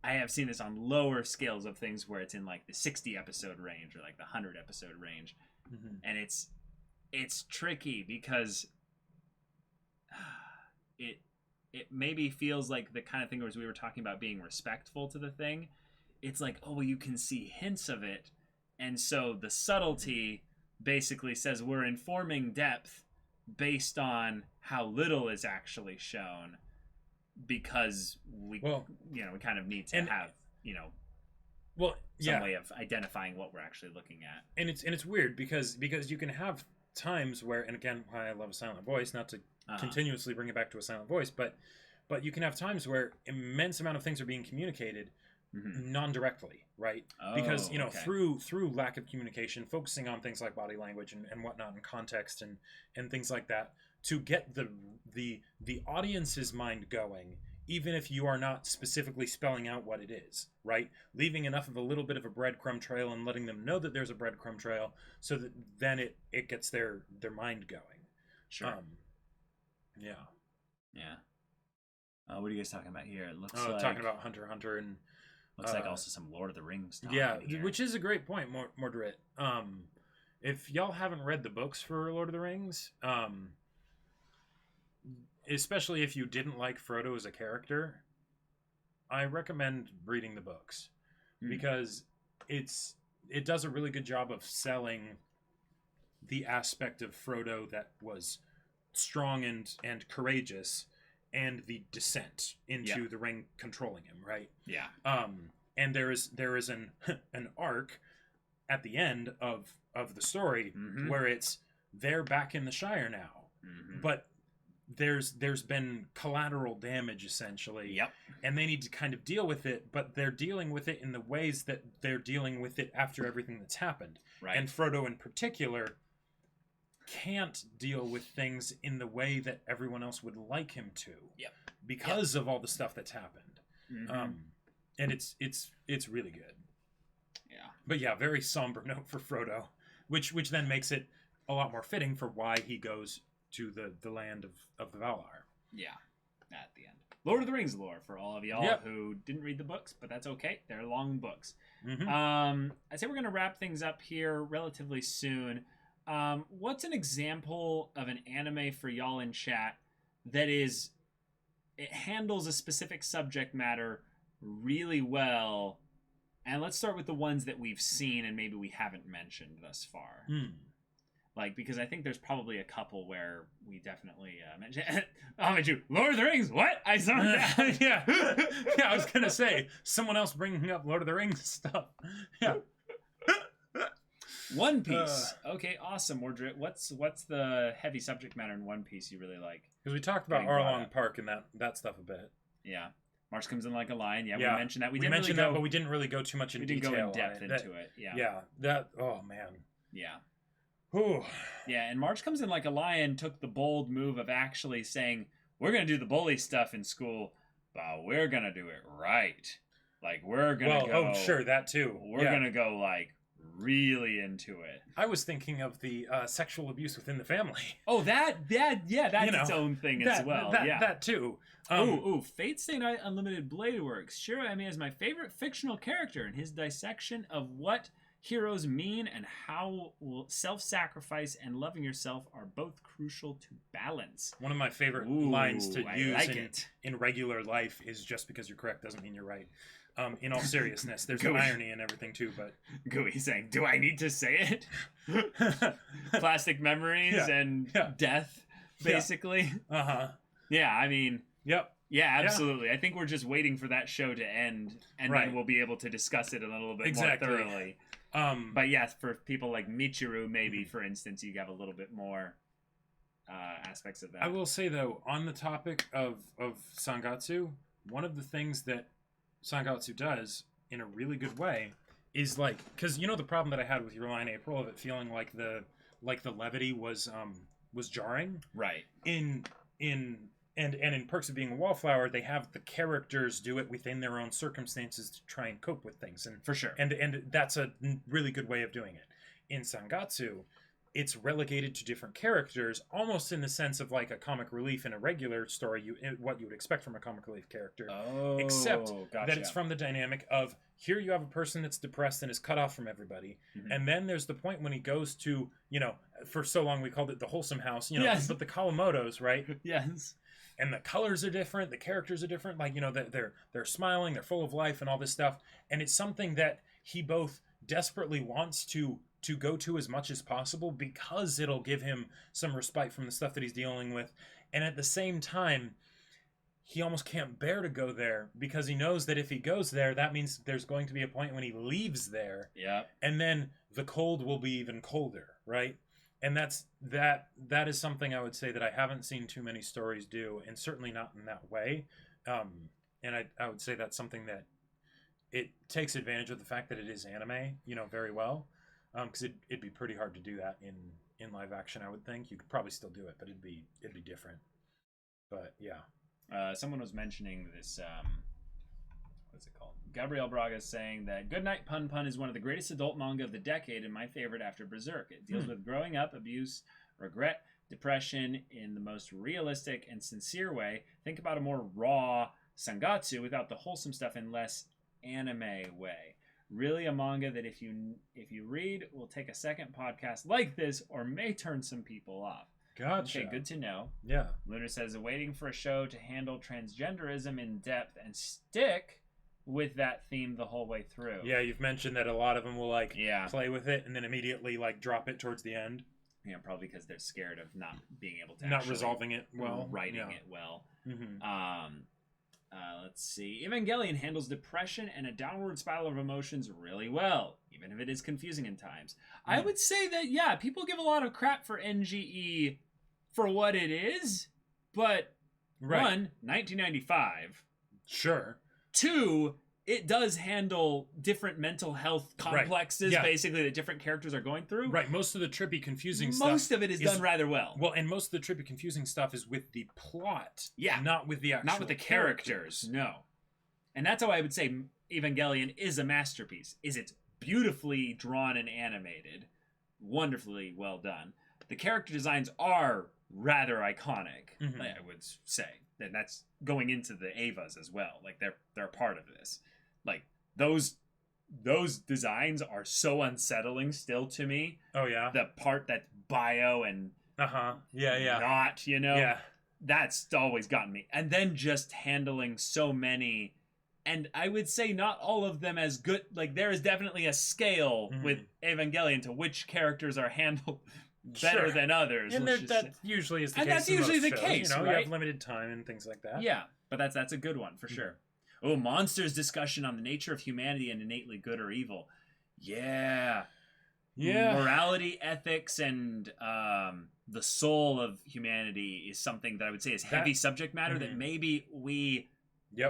Speaker 1: I have seen this on lower scales of things where it's in like the 60 episode range or like the 100 episode range. And it's tricky because it maybe feels like the kind of thing as we were talking about being respectful to the thing. It's like, oh, well, you can see hints of it. And so the subtlety basically says we're informing depth based on how little is actually shown, because we kind of need to have, you know, some way of identifying what we're actually looking at.
Speaker 2: And it's weird because you can have times where, and again, why I love a silent voice, not to continuously bring it back to a silent voice, but you can have times where immense amount of things are being communicated non-directly, right? Because, you know, through lack of communication, focusing on things like body language and whatnot and context and things like that, to get the audience's mind going, even if you are not specifically spelling out what it is, right? Leaving enough of a little bit of a breadcrumb trail and letting them know that there's a breadcrumb trail so that then it gets their mind going.
Speaker 1: Sure.
Speaker 2: Yeah.
Speaker 1: What are you guys talking about here? It looks
Speaker 2: like talking about Hunter x Hunter and
Speaker 1: looks like also some Lord of the Rings stuff.
Speaker 2: Yeah, which is a great point, Mordred. If y'all haven't read the books for Lord of the Rings, especially if you didn't like Frodo as a character, I recommend reading the books because it does a really good job of selling the aspect of Frodo that was strong and courageous, and the descent into the ring controlling him, right?
Speaker 1: Yeah.
Speaker 2: And there is an arc at the end of the story where it's they're back in the Shire now, but there's been collateral damage essentially, and they need to kind of deal with it, but they're dealing with it in the ways that they're dealing with it after everything that's happened,
Speaker 1: right?
Speaker 2: And Frodo in particular can't deal with things in the way that everyone else would like him to, because of all the stuff that's happened. And it's really good. But yeah, very somber note for Frodo, which then makes it a lot more fitting for why he goes to the land of the Valar.
Speaker 1: At the end, Lord of the Rings lore for all of y'all who didn't read the books, but that's okay, they're long books. I say we're gonna wrap things up here relatively soon. What's an example of an anime for y'all in chat that it handles a specific subject matter really well? And let's start with the ones that we've seen and maybe we haven't mentioned thus far. Like, because I think there's probably a couple where we definitely mentioned. Oh, you Lord of the Rings. What? I saw that.
Speaker 2: Yeah, yeah. I was gonna say someone else bringing up Lord of the Rings stuff. Yeah.
Speaker 1: One Piece. Okay, awesome. Mordred, what's the heavy subject matter in One Piece you really like?
Speaker 2: Because we talked about Arlong Park and that stuff a bit.
Speaker 1: Yeah. March comes in like a lion. Yeah,
Speaker 2: yeah.
Speaker 1: we mentioned that.
Speaker 2: We mentioned that, but we didn't really go too much in detail.
Speaker 1: We didn't go in depth into it. Yeah.
Speaker 2: Yeah. That. Oh man.
Speaker 1: Yeah.
Speaker 2: Ooh.
Speaker 1: Yeah, and March comes in like a lion took the bold move of actually saying, we're going to do the bully stuff in school, but we're going to do it right. Like, we're going to go...
Speaker 2: Oh, sure, that too.
Speaker 1: We're going to go, like, really into it.
Speaker 2: I was thinking of the sexual abuse within the family.
Speaker 1: Oh, that's its own thing as well.
Speaker 2: That too.
Speaker 1: Fate Stay Night Unlimited Blade Works. Shiro Emi is my favorite fictional character, and his dissection of what heroes mean and how self-sacrifice and loving yourself are both crucial to balance.
Speaker 2: One of my favorite lines to use in regular life is just because you're correct doesn't mean you're right. In all seriousness, there's an irony in everything too, but
Speaker 1: Gooey saying, do I need to say it? Plastic memories and death, basically. Yeah, I mean...
Speaker 2: Yep.
Speaker 1: Yeah, absolutely. I think we're just waiting for that show to end, and then we'll be able to discuss it a little bit more thoroughly. But yes, for people like Michiru, maybe, for instance, you have a little bit more aspects of that.
Speaker 2: I will say, though, on the topic of Sangatsu, one of the things that Sangatsu does in a really good way is, like, because you know the problem that I had with Your Lie in April of it feeling like the levity was jarring,
Speaker 1: right?
Speaker 2: In Perks of Being a Wallflower, they have the characters do it within their own circumstances to try and cope with things, and
Speaker 1: for sure,
Speaker 2: and that's a really good way of doing it. In Sangatsu, it's relegated to different characters, almost in the sense of like a comic relief in a regular story, what you would expect from a comic relief character, except that it's from the dynamic of here you have a person that's depressed and is cut off from everybody, and then there's the point when he goes to, for so long we called it the wholesome house, but the Kawamotos, right?
Speaker 1: Yes.
Speaker 2: And the colors are different, the characters are different, like, they're smiling, they're full of life and all this stuff, and it's something that he both desperately wants to go to as much as possible because it'll give him some respite from the stuff that he's dealing with, and at the same time he almost can't bear to go there because he knows that if he goes there, that means there's going to be a point when he leaves there, and then the cold will be even colder, right? And that is something I would say that I haven't seen too many stories do, and certainly not in that way. And I would say that's something that it takes advantage of the fact that it is anime, very well. Because it'd be pretty hard to do that in live action, I would think. You could probably still do it, but it'd be different. But yeah.
Speaker 1: Someone was mentioning this. What's it called? Gabriel Braga is saying that Goodnight Pun Pun is one of the greatest adult manga of the decade and my favorite after Berserk. It deals with growing up, abuse, regret, depression in the most realistic and sincere way. Think about a more raw Sangatsu without the wholesome stuff and less anime way. Really a manga that if you read will take a second podcast like this or may turn some people off.
Speaker 2: Gotcha.
Speaker 1: Okay, good to know.
Speaker 2: Yeah.
Speaker 1: Lunar says, waiting for a show to handle transgenderism in depth and stick with that theme the whole way through.
Speaker 2: Yeah, you've mentioned that a lot of them will play with it and then immediately drop it towards the end.
Speaker 1: Yeah, probably because they're scared of not being able to
Speaker 2: not resolving it well,
Speaker 1: writing it well. Let's see. Evangelion handles depression and a downward spiral of emotions really well, even if it is confusing in times. I would say that, people give a lot of crap for NGE for what it is, but one, 1995.
Speaker 2: Sure.
Speaker 1: Two, it does handle different mental health complexes, basically, that different characters are going through.
Speaker 2: Right, most of the trippy, confusing stuff...
Speaker 1: Most of it is done rather well.
Speaker 2: Well, and most of the trippy, confusing stuff is with the plot, not with the actual
Speaker 1: Not with the characters, no. And that's how I would say Evangelion is a masterpiece, is it's beautifully drawn and animated, wonderfully well done. The character designs are rather iconic, I would say. And that's going into the Evas as well. Like, they're a part of this. Like, those designs are so unsettling still to me.
Speaker 2: Oh, yeah?
Speaker 1: The part that's bio and not,
Speaker 2: Yeah.
Speaker 1: That's always gotten me. And then just handling so many, and I would say not all of them as good. Like, there is definitely a scale with Evangelion to which characters are handled better than others.
Speaker 2: And that usually is the case.
Speaker 1: And that's
Speaker 2: in
Speaker 1: usually
Speaker 2: most
Speaker 1: the
Speaker 2: shows.
Speaker 1: case,
Speaker 2: You
Speaker 1: right?
Speaker 2: have limited time and things like that.
Speaker 1: Yeah, but that's a good one for sure. Oh, Monsters discussion on the nature of humanity and innately good or evil. Yeah. Morality, ethics, and the soul of humanity is something that I would say is heavy subject matter that maybe we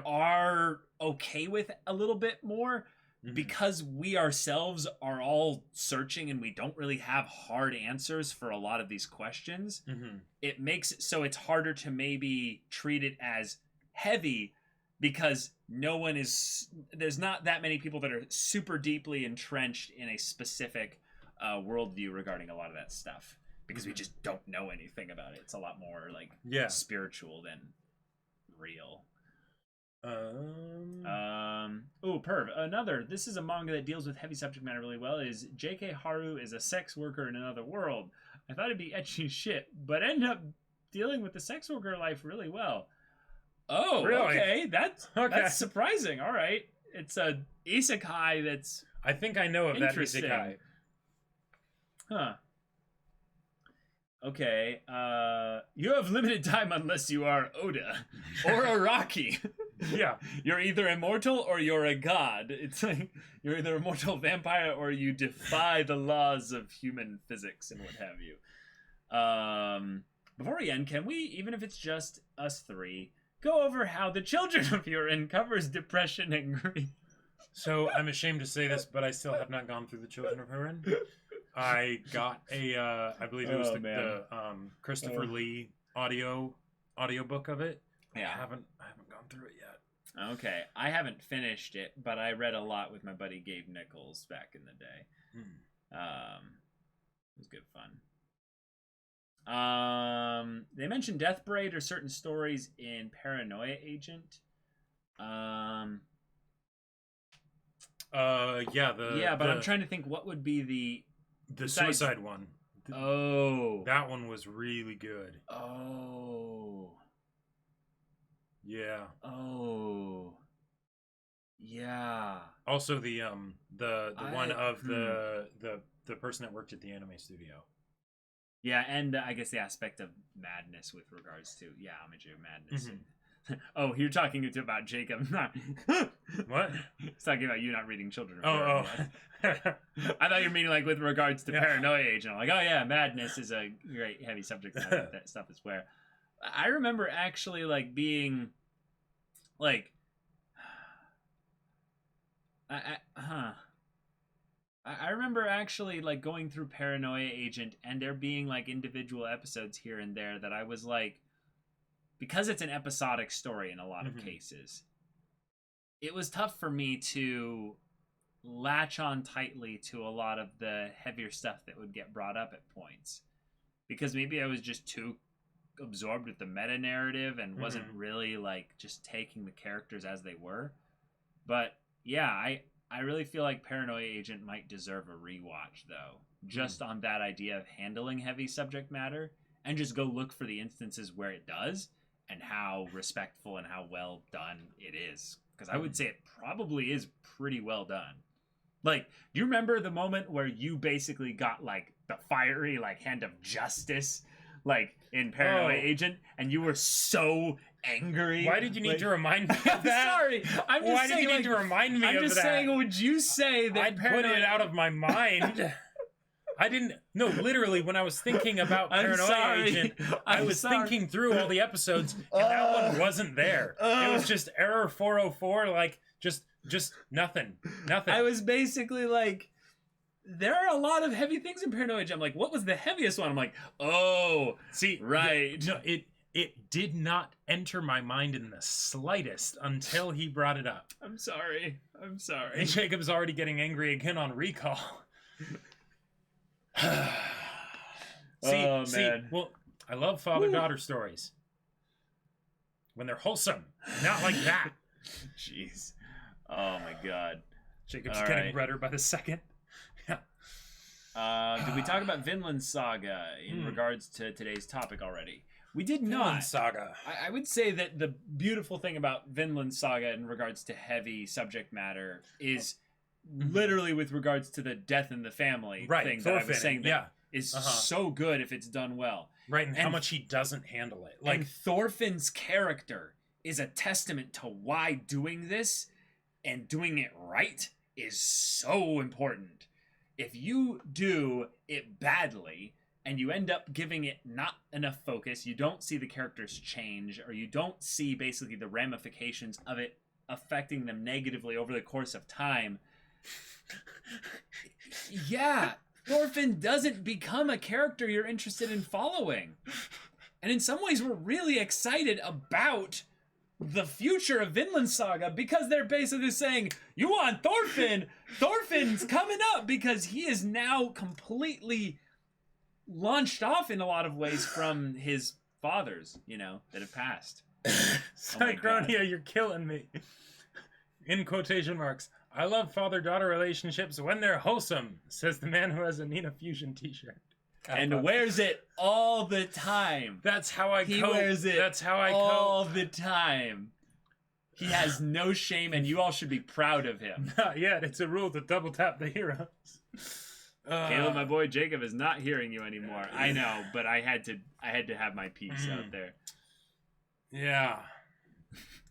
Speaker 1: are okay with a little bit more because we ourselves are all searching and we don't really have hard answers for a lot of these questions. It makes it so it's harder to maybe treat it as heavy because there's not that many people that are super deeply entrenched in a specific worldview regarding a lot of that stuff because we just don't know anything about it. It's a lot more like spiritual than real. Perv. This is a manga that deals with heavy subject matter really well. Is J.K. Haru is a sex worker in another world. I thought it'd be ecchi shit, but ended up dealing with the sex worker life really well. Oh, really? Okay. That's surprising. All right. It's a isekai that's
Speaker 2: I think I know of that isekai.
Speaker 1: Huh. Okay. You have limited time unless you are Oda or Araki.
Speaker 2: Yeah.
Speaker 1: You're either immortal or you're a god. It's like you're either a mortal vampire or you defy the laws of human physics and what have you. Before we end, can we, even if it's just us three, go over how The Children of Hurin covers depression and grief?
Speaker 2: So I'm ashamed to say this, but I still have not gone through The Children of Hurin. I got I believe it was the Christopher Lee audiobook of it.
Speaker 1: Yeah.
Speaker 2: I haven't gone through it yet.
Speaker 1: Okay, I haven't finished it, but I read a lot with my buddy Gabe Nichols back in the day. It was good fun. They mentioned Death Braid or certain stories in Paranoia Agent.
Speaker 2: I'm
Speaker 1: trying to think what would be
Speaker 2: the suicide one.
Speaker 1: Oh,
Speaker 2: that one was really good.
Speaker 1: Oh,
Speaker 2: yeah.
Speaker 1: Oh, yeah.
Speaker 2: Also, the one of the person that worked at the anime studio.
Speaker 1: Yeah, and I guess the aspect of madness with regards to homage of madness. Oh, you're talking about Jacob.
Speaker 2: What?
Speaker 1: He's talking about you not reading Children of
Speaker 2: Hurin.
Speaker 1: I thought you were meaning like with regards to Paranoia Agent. I'm like, oh yeah, madness is a great heavy subject matter. That stuff is where I remember actually like being like, I remember actually like going through Paranoia Agent and there being like individual episodes here and there that I was like, because it's an episodic story in a lot of cases, it was tough for me to latch on tightly to a lot of the heavier stuff that would get brought up at points. Because maybe I was just too absorbed with the meta narrative and wasn't really like just taking the characters as they were. But yeah, I really feel like Paranoia Agent might deserve a rewatch though. Just on that idea of handling heavy subject matter and just go look for the instances where it does. And how respectful and how well done it is. Because I would say it probably is pretty well done. Like, do you remember the moment where you basically got, like, the fiery, like, hand of justice, like, in Paranoia Agent? And you were so angry.
Speaker 2: Why did you need to remind me of that?
Speaker 1: Sorry. I'm just
Speaker 2: Why
Speaker 1: saying,
Speaker 2: did you need to remind me of that?
Speaker 1: I'm just saying, would you say that
Speaker 2: I'd put it out of my mind. I didn't. No, literally, when I was thinking about Paranoia Agent, I was thinking through all the episodes, and that one wasn't there. It was just error 404, like just nothing.
Speaker 1: I was basically like, there are a lot of heavy things in Paranoia Agent. I'm like, what was the heaviest one? I'm like, oh,
Speaker 2: see,
Speaker 1: right.
Speaker 2: No, it did not enter my mind in the slightest until he brought it up.
Speaker 1: I'm sorry.
Speaker 2: And Jacob's already getting angry again on recall. See, well, I love father-daughter stories when they're wholesome, not like that.
Speaker 1: Jeez. Oh my God.
Speaker 2: Jacob's getting redder by the second.
Speaker 1: Yeah. Did we talk about Vinland Saga in regards to today's topic already? We did not.
Speaker 2: Vinland Saga.
Speaker 1: I would say that the beautiful thing about Vinland Saga in regards to heavy subject matter is literally with regards to the death in the family thing that I was saying. That is so good if it's done well.
Speaker 2: Right, and how much he doesn't handle it.
Speaker 1: Like, and Thorfinn's character is a testament to why doing this and doing it right is so important. If you do it badly and you end up giving it not enough focus, you don't see the characters change, or you don't see basically the ramifications of it affecting them negatively over the course of time. Yeah, Thorfinn doesn't become a character you're interested in following. And in some ways, we're really excited about the future of Vinland Saga because they're basically saying, you want Thorfinn? Thorfinn's coming up because he is now completely launched off in a lot of ways from his fathers, you know, that have passed.
Speaker 2: Psychronia, you're killing me. In quotation marks, I love father-daughter relationships when they're wholesome, says the man who has a Nina Fusion t-shirt.
Speaker 1: And wears it all the time.
Speaker 2: That's how I
Speaker 1: He
Speaker 2: cope.
Speaker 1: wears it
Speaker 2: That's how I
Speaker 1: all
Speaker 2: cope.
Speaker 1: the time. He has no shame, and you all should be proud of him.
Speaker 2: Not yet. It's a rule to double tap the heroes.
Speaker 1: Caleb, my boy Jacob is not hearing you anymore. I know, but I had to have my piece out there.
Speaker 2: Yeah.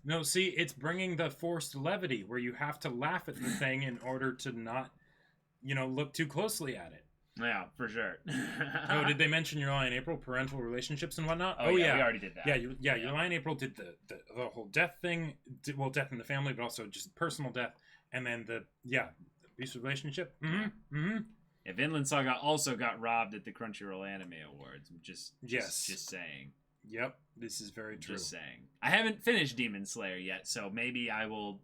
Speaker 2: No, see, it's bringing the forced levity where you have to laugh at the thing in order to not, look too closely at it.
Speaker 1: Yeah, for sure.
Speaker 2: Oh, did they mention your line April, parental relationships and whatnot?
Speaker 1: Oh yeah, we already did that.
Speaker 2: Yeah, your line April did the whole death thing. Well, death in the family, but also just personal death, and then the abusive relationship.
Speaker 1: Yeah, Vinland Saga also got robbed at the Crunchyroll Anime Awards. Just saying.
Speaker 2: Yep, this is very true.
Speaker 1: Just saying. I haven't finished Demon Slayer yet, so maybe I will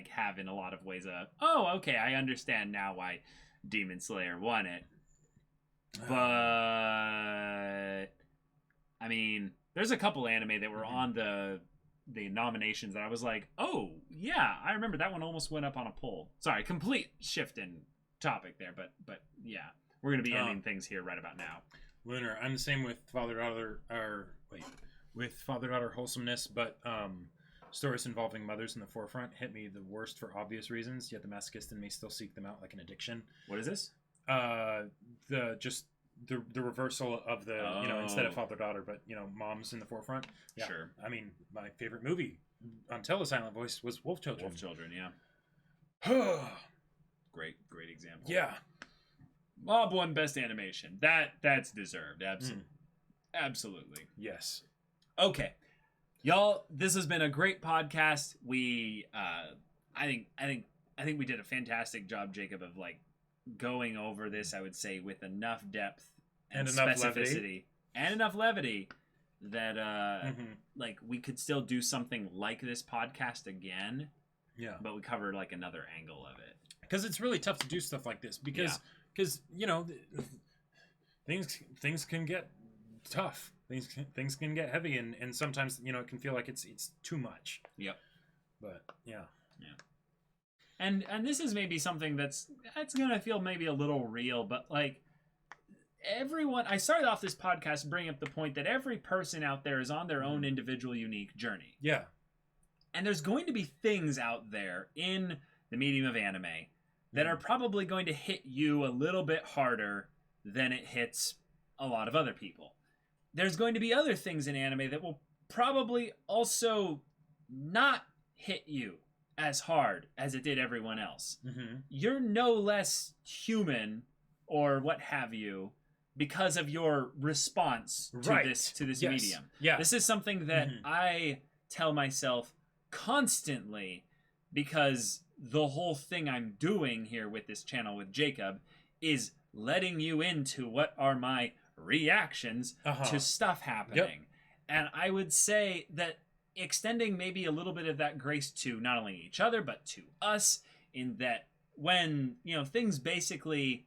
Speaker 1: have in a lot of ways okay, I understand now why Demon Slayer won it. But I mean, there's a couple anime that were on the nominations that I was like, oh yeah, I remember that one almost went up on a poll. Sorry, complete shift in topic there, but yeah, we're gonna be ending things here right about now.
Speaker 2: Lunar, I'm the same with father-daughter wholesomeness, but stories involving mothers in the forefront hit me the worst for obvious reasons, yet the masochist in me still seek them out like an addiction.
Speaker 1: What is this?
Speaker 2: The reversal of the instead of father-daughter, but moms in the forefront. Yeah.
Speaker 1: Sure.
Speaker 2: I mean, my favorite movie until the silent voice was Wolf Children.
Speaker 1: Wolf Children, yeah. Great example.
Speaker 2: Yeah.
Speaker 1: Mob won best animation. That's deserved. Absolutely.
Speaker 2: Yes.
Speaker 1: Okay. Y'all, this has been a great podcast. We I think we did a fantastic job, Jacob, of going over this, I would say, with enough depth and specificity and enough levity that we could still do something like this podcast again.
Speaker 2: Yeah.
Speaker 1: But we covered another angle of it.
Speaker 2: Because it's really tough to do stuff like this because things can get tough. Things can get heavy and sometimes it can feel like it's too much.
Speaker 1: Yep.
Speaker 2: But yeah.
Speaker 1: And this is maybe something that's gonna feel maybe a little real, but everyone, I started off this podcast bringing up the point that every person out there is on their own individual unique journey.
Speaker 2: Yeah.
Speaker 1: And there's going to be things out there in the medium of anime that are probably going to hit you a little bit harder than it hits a lot of other people. There's going to be other things in anime that will probably also not hit you as hard as it did everyone else. You're no less human or what have you because of your response to this medium.
Speaker 2: Yeah.
Speaker 1: This is something that I tell myself constantly because the whole thing I'm doing here with this channel with Jacob is letting you into what are my reactions to stuff happening.
Speaker 2: Yep.
Speaker 1: And I would say that extending maybe a little bit of that grace to not only each other but to us, in that when things basically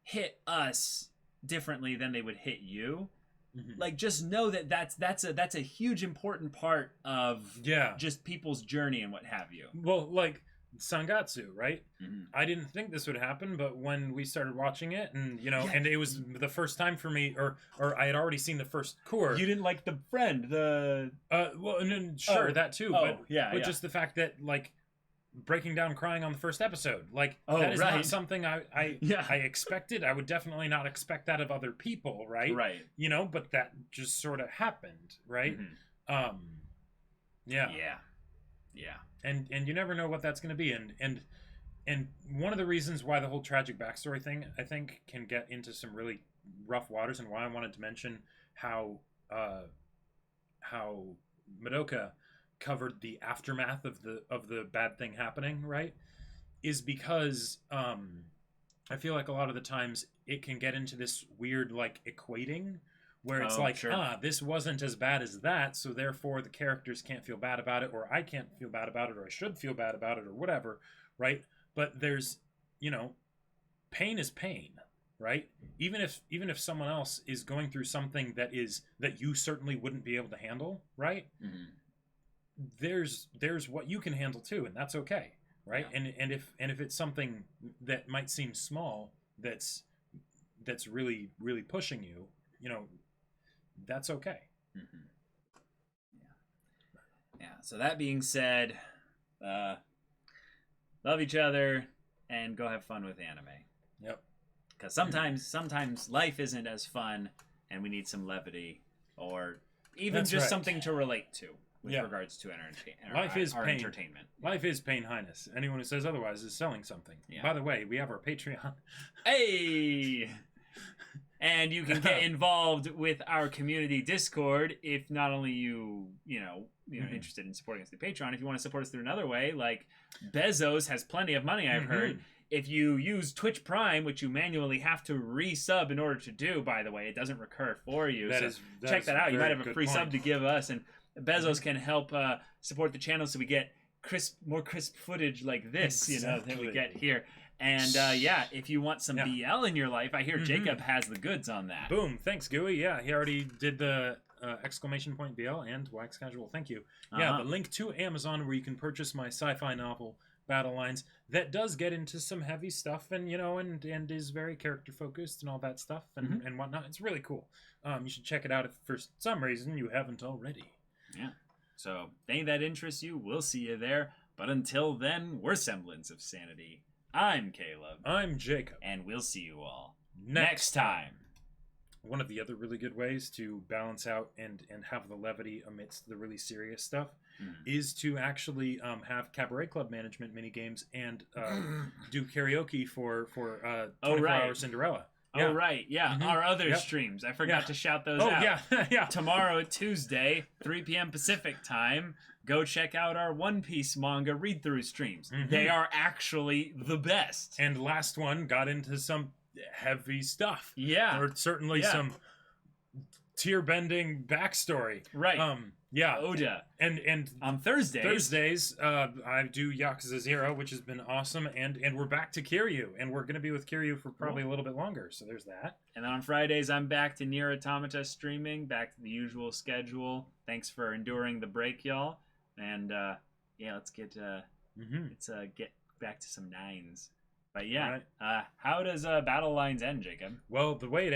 Speaker 1: hit us differently than they would hit you, just know that that's a huge important part of just people's journey and what have you.
Speaker 2: Well, Sangatsu, right? I didn't think this would happen, but when we started watching it, and and it was the first time for me, or I had already seen the first core.
Speaker 1: You didn't like the friend, the
Speaker 2: that too, but just the fact that breaking down crying on the first episode. Like,
Speaker 1: Oh,
Speaker 2: that is
Speaker 1: right.
Speaker 2: not something I
Speaker 1: Yeah.
Speaker 2: expected. I would definitely not expect that of other people, right?
Speaker 1: Right.
Speaker 2: You know, but that just sort of happened, right?
Speaker 1: Mhm.
Speaker 2: Yeah.
Speaker 1: Yeah.
Speaker 2: And you never know what that's going to be. And one of the reasons why the whole tragic backstory thing, I think, can get into some really rough waters, and why I wanted to mention how Madoka covered the aftermath of the bad thing happening, right, is because I feel like a lot of the times it can get into this weird like equating where it's like,
Speaker 1: sure.
Speaker 2: this wasn't as bad as that, so therefore the characters can't feel bad about it, or I can't feel bad about it, or I should feel bad about it, or whatever, right? But there's, pain is pain, right? Even if someone else is going through something that you certainly wouldn't be able to handle, right?
Speaker 1: Mhm.
Speaker 2: There's what you can handle too, and that's okay, right?
Speaker 1: Yeah.
Speaker 2: And if it's something that might seem small, that's really really pushing you, that's okay.
Speaker 1: Mhm. Yeah. So that being said, love each other and go have fun with anime.
Speaker 2: Yep.
Speaker 1: Because sometimes life isn't as fun, and we need some levity, or even
Speaker 2: That's
Speaker 1: just
Speaker 2: right.
Speaker 1: something to relate to with
Speaker 2: Yeah.
Speaker 1: regards to
Speaker 2: Life is
Speaker 1: our
Speaker 2: pain.
Speaker 1: entertainment.
Speaker 2: Life is pain, highness. Anyone who says otherwise is selling something.
Speaker 1: Yeah.
Speaker 2: By the way, we have our Patreon.
Speaker 1: Hey! And you can get involved with our community Discord if not only you interested in supporting us through Patreon. If you want to support us through another way, like Bezos has plenty of money, I've heard. If you use Twitch Prime, which you manually have to resub in order to do, by the way, it doesn't recur for you. Check that out. You might have a free sub to give us, and Bezos can help support the channel so we get more crisp footage like this, that we get here. And if you want some BL in your life, I hear Jacob has the goods on that.
Speaker 2: Boom. Thanks, Gooey. Yeah, he already did the exclamation point BL and Wax Casual. Thank you. Yeah, the link to Amazon where you can purchase my sci-fi novel, Battle Lines, that does get into some heavy stuff and and is very character focused and all that stuff and whatnot. It's really cool. You should check it out if for some reason you haven't already.
Speaker 1: Yeah. So if any of that interests you, we'll see you there. But until then, we're Semblance of Sanity. I'm Caleb.
Speaker 2: I'm Jacob.
Speaker 1: And we'll see you all
Speaker 2: next
Speaker 1: time.
Speaker 2: One of the other really good ways to balance out and have the levity amidst the really serious stuff is to actually have Cabaret Club management mini games and do karaoke for 24-Hour Cinderella.
Speaker 1: Yeah. Oh, right. Yeah. Our other streams. I forgot to shout those out.
Speaker 2: Yeah.
Speaker 1: Tomorrow, Tuesday, 3 p.m. Pacific time, go check out our One Piece manga read-through streams. They are actually the best.
Speaker 2: And last one got into some heavy stuff.
Speaker 1: Yeah.
Speaker 2: Or certainly some tear-bending backstory.
Speaker 1: Right.
Speaker 2: Oda. And
Speaker 1: on Thursdays,
Speaker 2: I do Yakuza 0, which has been awesome, and we're back to Kiryu, and we're going to be with Kiryu for probably a little bit longer, so there's that.
Speaker 1: And then on Fridays, I'm back to Nier Automata streaming, back to the usual schedule. Thanks for enduring the break, y'all. And let's get get back to some nines. But how does Battle Lines end, Jacob?
Speaker 2: Well, the way it